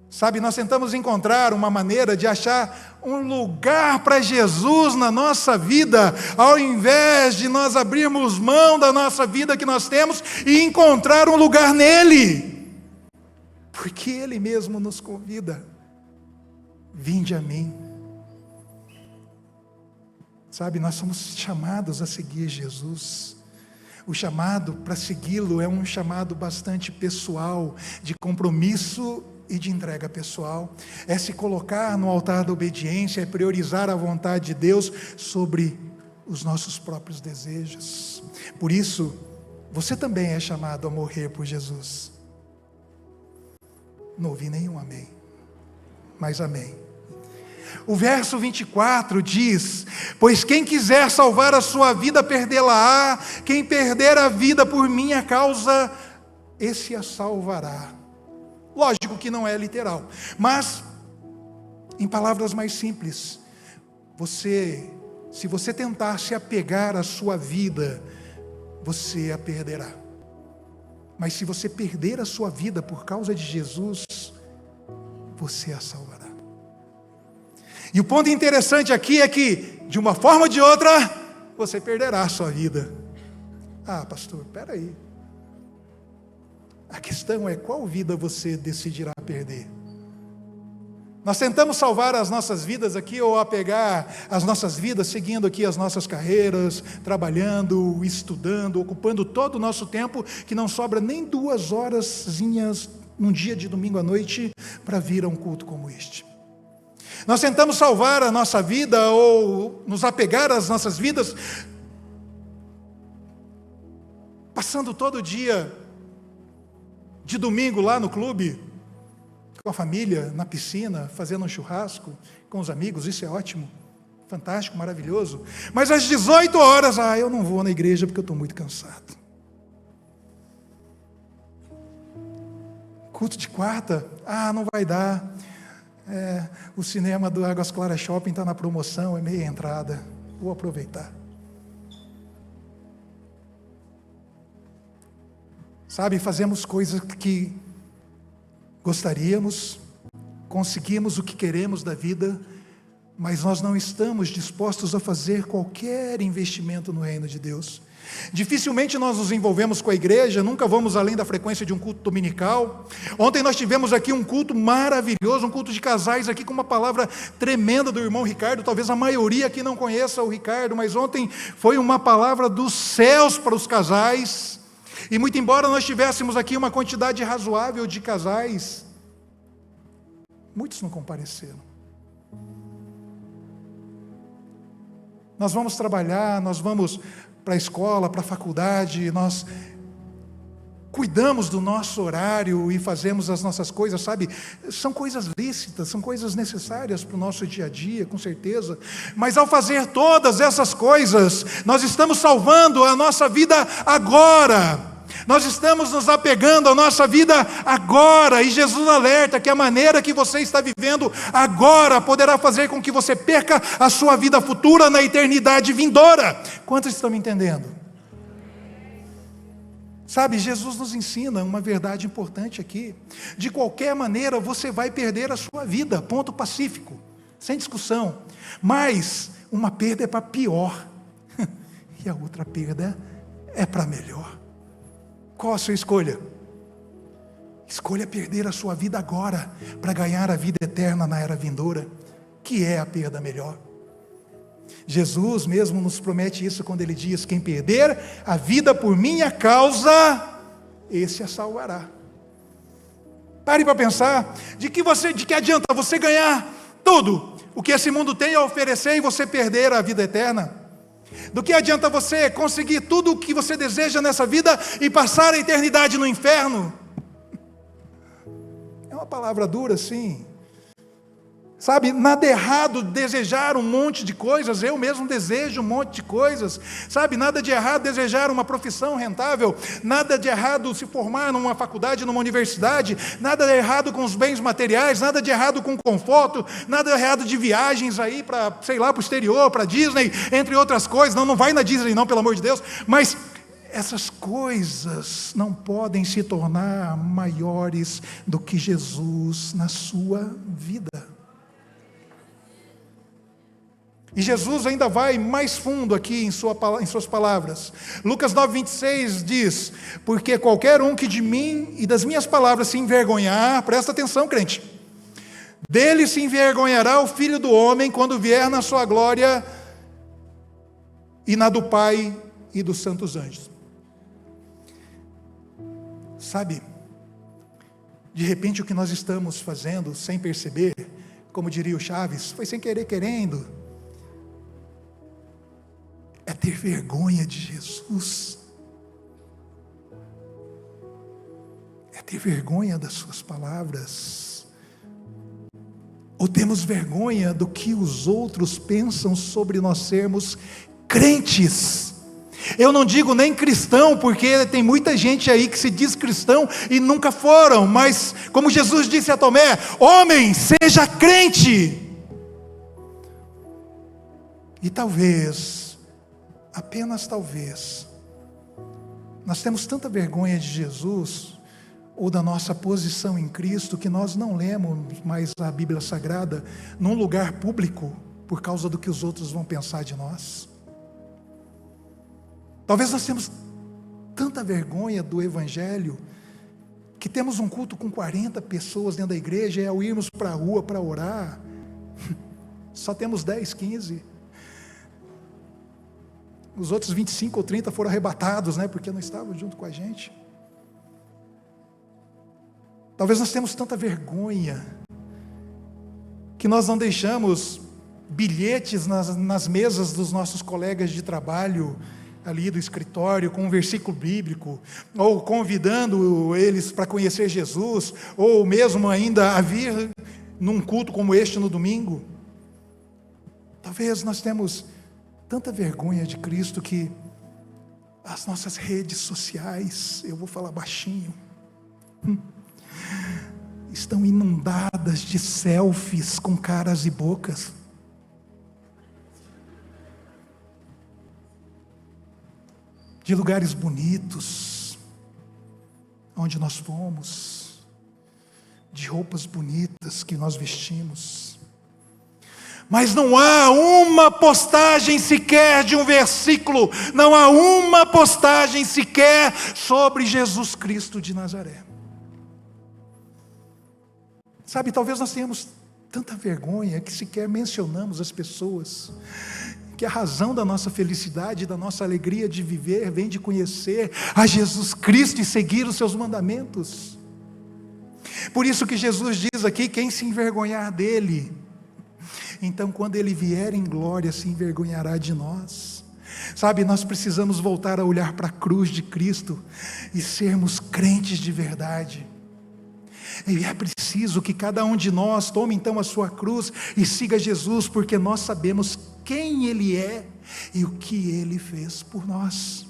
Sabe, nós tentamos encontrar uma maneira de achar um lugar para Jesus na nossa vida, ao invés de nós abrirmos mão da nossa vida que nós temos e encontrar um lugar nele. Porque Ele mesmo nos convida: vinde a mim. Sabe, nós somos chamados a seguir Jesus. O chamado para segui-lo é um chamado bastante pessoal, de compromisso e de entrega pessoal. É se colocar no altar da obediência, é priorizar a vontade de Deus sobre os nossos próprios desejos. Por isso, você também é chamado a morrer por Jesus. Não ouvi nenhum amém, mas amém. O verso 24 diz: pois quem quiser salvar a sua vida, perdê-la-á. Quem perder a vida por minha causa, esse a salvará. Lógico que não é literal, mas em palavras mais simples, se você tentar se apegar à sua vida, você a perderá. Mas se você perder a sua vida por causa de Jesus, você a salvará. E o ponto interessante aqui é que, de uma forma ou de outra, você perderá a sua vida. Ah, pastor, espera aí. A questão é qual vida você decidirá perder. Nós tentamos salvar as nossas vidas aqui, ou apegar as nossas vidas, seguindo aqui as nossas carreiras, trabalhando, estudando, ocupando todo o nosso tempo, que não sobra nem 2 horazinhas num dia de domingo à noite para vir a um culto como este. Nós tentamos salvar a nossa vida, ou nos apegar às nossas vidas, passando todo dia de domingo lá no clube, com a família, na piscina, fazendo um churrasco com os amigos. Isso é ótimo, fantástico, maravilhoso. Mas às 18 horas, eu não vou na igreja porque eu estou muito cansado. Culto de quarta, não vai dar. O cinema do Águas Claras Shopping está na promoção, é meia entrada, vou aproveitar. Sabe, fazemos coisas que gostaríamos, conseguimos o que queremos da vida, mas nós não estamos dispostos a fazer qualquer investimento no reino de Deus. Dificilmente nós nos envolvemos com a igreja, nunca vamos além da frequência de um culto dominical. Ontem nós tivemos aqui um culto maravilhoso, um culto de casais aqui com uma palavra tremenda do irmão Ricardo. Talvez a maioria aqui não conheça o Ricardo, mas ontem foi uma palavra dos céus para os casais. E muito embora nós tivéssemos aqui uma quantidade razoável de casais, muitos não compareceram. Nós vamos trabalhar, nós vamos para a escola, para a faculdade, nós cuidamos do nosso horário e fazemos as nossas coisas, sabe? São coisas lícitas, são coisas necessárias para o nosso dia a dia, com certeza. Mas ao fazer todas essas coisas, nós estamos salvando a nossa vida agora. Nós estamos nos apegando à nossa vida agora, e Jesus alerta que a maneira que você está vivendo agora poderá fazer com que você perca a sua vida futura na eternidade vindoura. Quantos estão me entendendo? Sabe, Jesus nos ensina uma verdade importante aqui. De qualquer maneira você vai perder a sua vida, ponto pacífico, sem discussão. Mas uma perda é para pior e a outra perda é para melhor. Qual a sua escolha? Escolha perder a sua vida agora para ganhar a vida eterna na era vindoura, que é a perda melhor. Jesus mesmo nos promete isso quando ele diz: quem perder a vida por minha causa, esse a salvará. Pare para pensar, de que adianta você ganhar tudo o que esse mundo tem a oferecer e você perder a vida eterna? Do que adianta você conseguir tudo o que você deseja nessa vida e passar a eternidade no inferno? É uma palavra dura, sim. Sabe, nada errado desejar um monte de coisas, eu mesmo desejo um monte de coisas. Sabe, nada de errado desejar uma profissão rentável, nada de errado se formar numa faculdade, numa universidade, nada de errado com os bens materiais, nada de errado com conforto, nada de errado de viagens aí para, sei lá, para o exterior, para Disney, entre outras coisas. Não vai na Disney não, pelo amor de Deus, mas essas coisas não podem se tornar maiores do que Jesus na sua vida. E Jesus ainda vai mais fundo aqui em suas palavras. Lucas 9:26 diz: porque qualquer um que de mim e das minhas palavras se envergonhar, presta atenção, crente, dele se envergonhará o Filho do Homem quando vier na sua glória e na do Pai e dos santos anjos. Sabe, de repente o que nós estamos fazendo sem perceber, como diria o Chaves, foi sem querer querendo, é ter vergonha de Jesus, é ter vergonha das suas palavras, ou temos vergonha do que os outros pensam sobre nós sermos crentes. Eu não digo nem cristão, porque tem muita gente aí que se diz cristão e nunca foram, mas como Jesus disse a Tomé: homem, seja crente. E talvez, apenas talvez, nós temos tanta vergonha de Jesus ou da nossa posição em Cristo que nós não lemos mais a Bíblia Sagrada num lugar público por causa do que os outros vão pensar de nós. Talvez nós temos tanta vergonha do Evangelho que temos um culto com 40 pessoas dentro da igreja e ao irmos para a rua para orar, só temos 10, 15. Os outros 25 ou 30 foram arrebatados, porque não estavam junto com a gente. Talvez nós temos tanta vergonha que nós não deixamos bilhetes nas mesas dos nossos colegas de trabalho, ali do escritório, com um versículo bíblico, ou convidando eles para conhecer Jesus, ou mesmo ainda a vir num culto como este no domingo. Talvez nós temos tanta vergonha de Cristo que as nossas redes sociais, eu vou falar baixinho, estão inundadas de selfies com caras e bocas. De lugares bonitos, onde nós fomos, de roupas bonitas que nós vestimos. Mas não há uma postagem sequer de um versículo, não há uma postagem sequer sobre Jesus Cristo de Nazaré. Sabe, talvez nós tenhamos tanta vergonha que sequer mencionamos as pessoas, que a razão da nossa felicidade, da nossa alegria de viver, vem de conhecer a Jesus Cristo e seguir os seus mandamentos. Por isso que Jesus diz aqui: quem se envergonhar dele, então quando ele vier em glória, se envergonhará de nós. Sabe, nós precisamos voltar a olhar para a cruz de Cristo e sermos crentes de verdade. E é preciso que cada um de nós tome então a sua cruz e siga Jesus, porque nós sabemos quem Ele é e o que Ele fez por nós.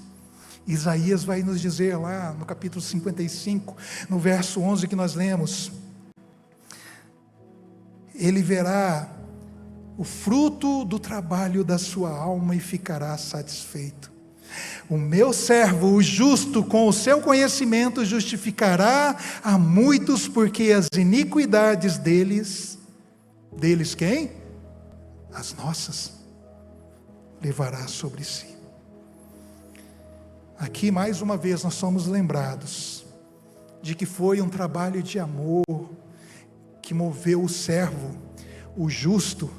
Isaías vai nos dizer lá no capítulo 55, no verso 11 que nós lemos: ele verá o fruto do trabalho da sua alma e ficará satisfeito. O meu servo, o justo, com o seu conhecimento justificará a muitos, porque as iniquidades deles quem? As nossas, levará sobre si. Aqui mais uma vez nós somos lembrados de que foi um trabalho de amor que moveu o servo, o justo,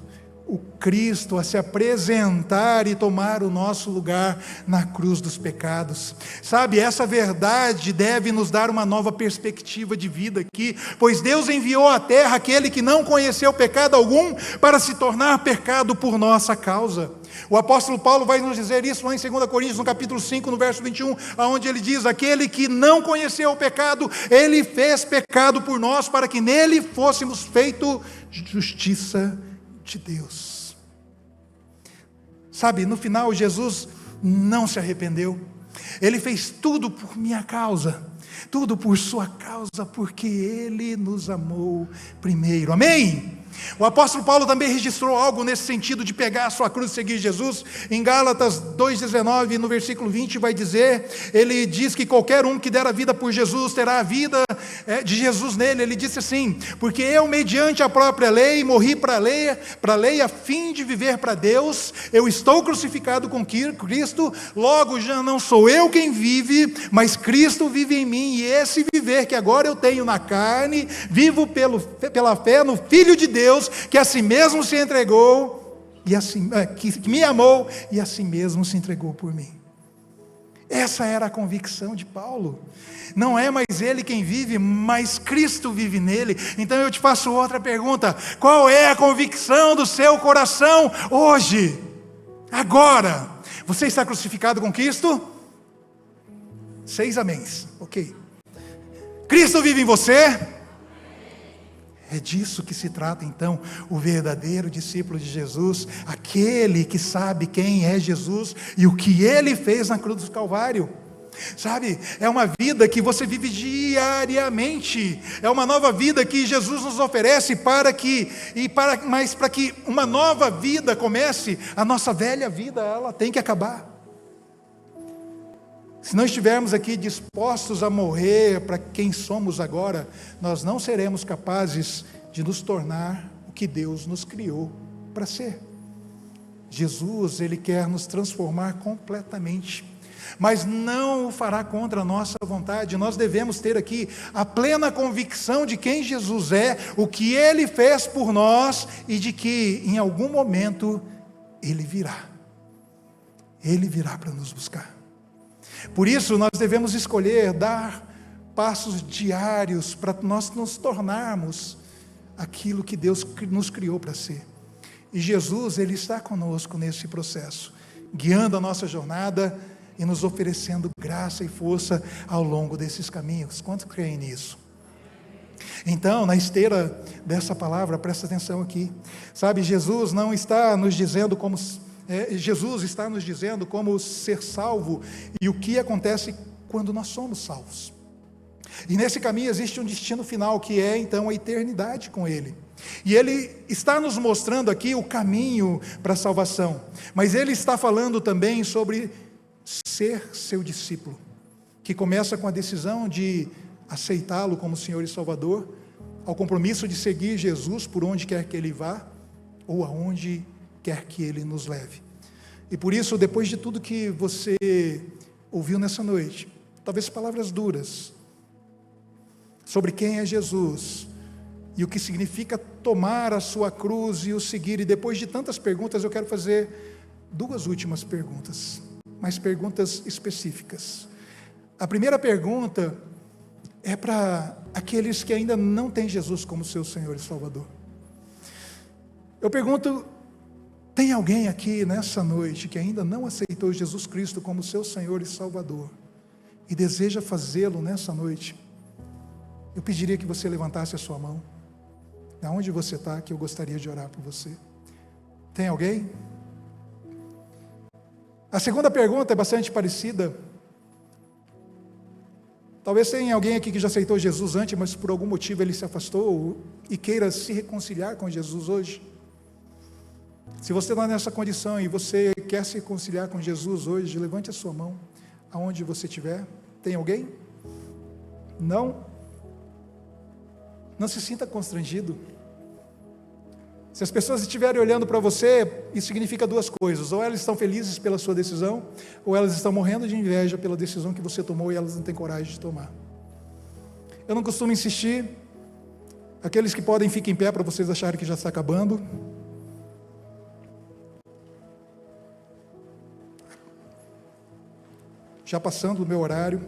o Cristo a se apresentar e tomar o nosso lugar na cruz dos pecados. Sabe, essa verdade deve nos dar uma nova perspectiva de vida aqui, pois Deus enviou à terra aquele que não conheceu pecado algum para se tornar pecado por nossa causa. O apóstolo Paulo vai nos dizer isso lá em 2 Coríntios, no capítulo 5, no verso 21, onde ele diz: aquele que não conheceu o pecado, ele fez pecado por nós, para que nele fôssemos feito justiça de Deus. Sabe, no final Jesus não se arrependeu. Ele fez tudo por minha causa, tudo por sua causa, porque Ele nos amou primeiro. Amém? O apóstolo Paulo também registrou algo nesse sentido de pegar a sua cruz e seguir Jesus. Em Gálatas 2,19, no versículo 20, vai dizer, ele diz que qualquer um que der a vida por Jesus, terá a vida de Jesus nele. Ele disse assim: porque eu, mediante a própria lei, morri para a lei, a fim de viver para Deus. Eu estou crucificado com Cristo, logo já não sou eu quem vive, mas Cristo vive em mim. E esse viver que agora eu tenho na carne, vivo pela fé no Filho de Deus, que a si mesmo se entregou, e assim, que me amou, e a si mesmo se entregou por mim. Essa era a convicção de Paulo. Não é mais ele quem vive, mas Cristo vive nele. Então eu te faço outra pergunta: qual é a convicção do seu coração hoje? Agora, você está crucificado com Cristo? 6 améns, ok. Cristo vive em você? É disso que se trata então o verdadeiro discípulo de Jesus, aquele que sabe quem é Jesus e o que Ele fez na cruz do Calvário. Sabe, é uma vida que você vive diariamente, é uma nova vida que Jesus nos oferece para que uma nova vida comece, a nossa velha vida, ela tem que acabar. Se não estivermos aqui dispostos a morrer para quem somos agora, nós não seremos capazes de nos tornar o que Deus nos criou para ser. Jesus, Ele quer nos transformar completamente, mas não o fará contra a nossa vontade. Nós devemos ter aqui a plena convicção de quem Jesus é, o que Ele fez por nós e de que em algum momento Ele virá. Ele virá para nos buscar. Por isso nós devemos escolher dar passos diários para nós nos tornarmos aquilo que Deus nos criou para ser. E Jesus, Ele está conosco nesse processo, guiando a nossa jornada e nos oferecendo graça e força ao longo desses caminhos. Quantos creem nisso? Então, na esteira dessa palavra, presta atenção aqui. Sabe, Jesus não está nos dizendo como... Jesus está nos dizendo como ser salvo e o que acontece quando nós somos salvos. E nesse caminho existe um destino final, que é então a eternidade com Ele. E Ele está nos mostrando aqui o caminho para a salvação, mas Ele está falando também sobre ser seu discípulo, que começa com a decisão de aceitá-lo como Senhor e Salvador, ao compromisso de seguir Jesus por onde quer que Ele vá, ou aonde quer que Ele nos leve. E por isso, depois de tudo que você ouviu nessa noite, talvez palavras duras, sobre quem é Jesus, e o que significa tomar a sua cruz e o seguir, e depois de tantas perguntas, eu quero fazer 2 últimas perguntas, mas perguntas específicas. A primeira pergunta é para aqueles que ainda não têm Jesus como seu Senhor e Salvador. Eu pergunto: tem alguém aqui nessa noite que ainda não aceitou Jesus Cristo como seu Senhor e Salvador e deseja fazê-lo nessa noite? Eu pediria que você levantasse a sua mão, de onde você está, que eu gostaria de orar por você. Tem alguém? A segunda pergunta é bastante parecida. Talvez tenha alguém aqui que já aceitou Jesus antes, mas por algum motivo ele se afastou e queira se reconciliar com Jesus hoje. Se você está nessa condição e você quer se reconciliar com Jesus hoje, levante a sua mão, aonde você estiver. Tem alguém? Não? Não se sinta constrangido. Se as pessoas estiverem olhando para você, isso significa duas coisas: ou elas estão felizes pela sua decisão, ou elas estão morrendo de inveja pela decisão que você tomou e elas não têm coragem de tomar. Eu não costumo insistir. Aqueles que podem, fiquem em pé para vocês acharem que já está acabando. Já passando do meu horário.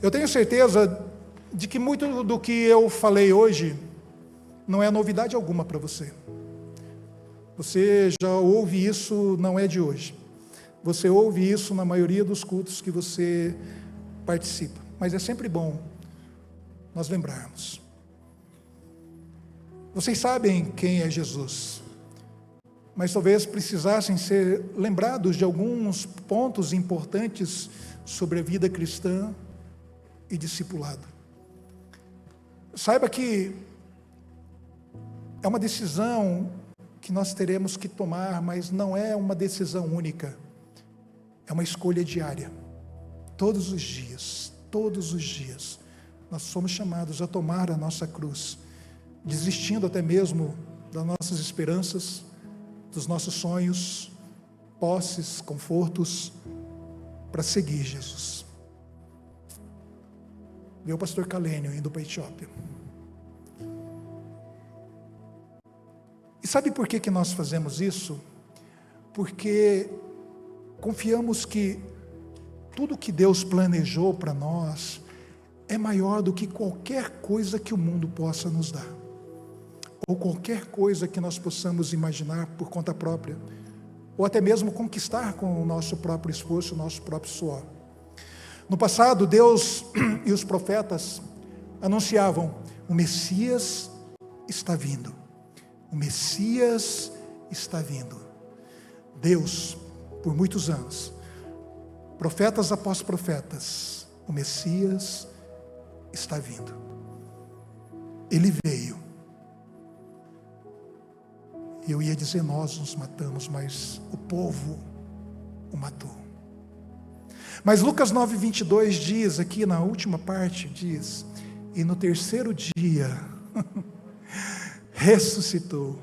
Eu tenho certeza de que muito do que eu falei hoje não é novidade alguma para você. Você já ouve isso, não é de hoje. Você ouve isso na maioria dos cultos que você participa. Mas é sempre bom nós lembrarmos. Vocês sabem quem é Jesus, mas talvez precisassem ser lembrados de alguns pontos importantes sobre a vida cristã e discipulado. Saiba que é uma decisão que nós teremos que tomar, mas não é uma decisão única, é uma escolha diária. Todos os dias, nós somos chamados a tomar a nossa cruz, desistindo até mesmo das nossas esperanças, dos nossos sonhos, posses, confortos, para seguir Jesus. Meu pastor Calênio indo para a Etiópia. E sabe por que nós fazemos isso? Porque confiamos que tudo que Deus planejou para nós é maior do que qualquer coisa que o mundo possa nos dar, ou qualquer coisa que nós possamos imaginar por conta própria, ou até mesmo conquistar com o nosso próprio esforço, o nosso próprio suor. No passado, Deus e os profetas anunciavam: o Messias está vindo. O Messias está vindo. Deus, por muitos anos, profetas após profetas, o Messias está vindo. Ele veio. Eu ia dizer nós nos matamos, mas o povo o matou. Mas Lucas 9:22 diz, aqui na última parte, diz: e no terceiro dia ressuscitou.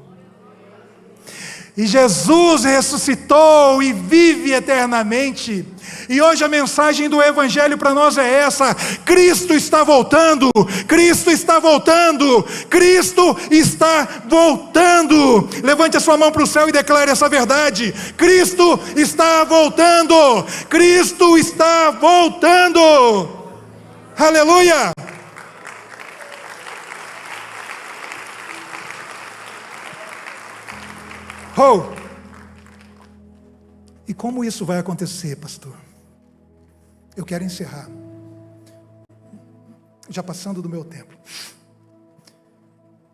E Jesus ressuscitou e vive eternamente. E hoje a mensagem do Evangelho para nós é essa: Cristo está voltando, Cristo está voltando, Cristo está voltando. Levante a sua mão para o céu e declare essa verdade: Cristo está voltando, Cristo está voltando. Aleluia! Oh! E como isso vai acontecer, pastor? Eu quero encerrar, já passando do meu tempo,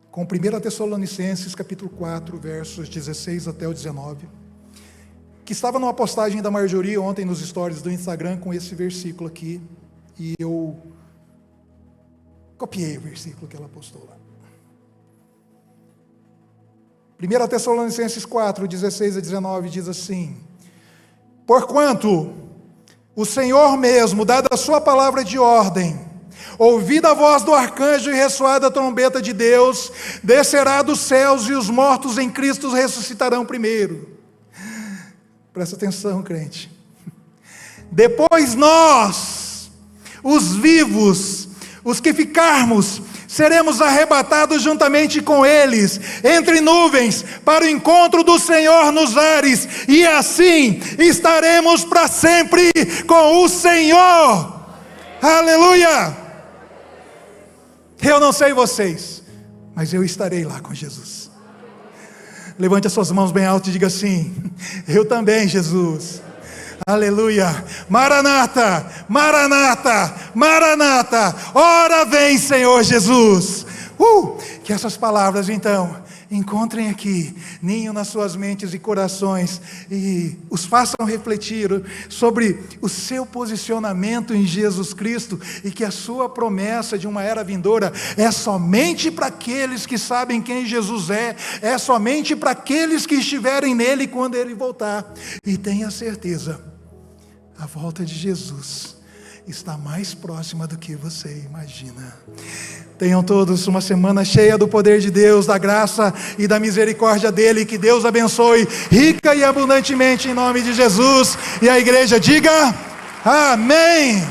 com 1 Tessalonicenses capítulo 4, versos 16 até o 19, que estava numa postagem da Marjorie ontem nos stories do Instagram com esse versículo aqui, e eu copiei o versículo que ela postou lá. 1 Tessalonicenses 4, 16 a 19 diz assim: porquanto o Senhor mesmo, dada a sua palavra de ordem, ouvida a voz do arcanjo e ressoada a trombeta de Deus, descerá dos céus e os mortos em Cristo ressuscitarão primeiro. Presta atenção, crente. Depois nós, os vivos, os que ficarmos, seremos arrebatados juntamente com eles, entre nuvens, para o encontro do Senhor nos ares, e assim estaremos para sempre com o Senhor. Aleluia! Eu não sei vocês, mas eu estarei lá com Jesus. Levante as suas mãos bem alto e diga assim: eu também, Jesus. Aleluia, Maranata, Maranata, Maranata, ora vem Senhor Jesus. Que essas palavras então encontrem aqui ninho nas suas mentes e corações e os façam refletir sobre o seu posicionamento em Jesus Cristo e que a sua promessa de uma era vindoura é somente para aqueles que sabem quem Jesus é somente para aqueles que estiverem nele quando ele voltar. E tenha certeza, a volta de Jesus está mais próxima do que você imagina. Tenham todos uma semana cheia do poder de Deus, da graça e da misericórdia dele. Que Deus abençoe rica e abundantemente em nome de Jesus. E a igreja diga amém.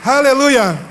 Aleluia.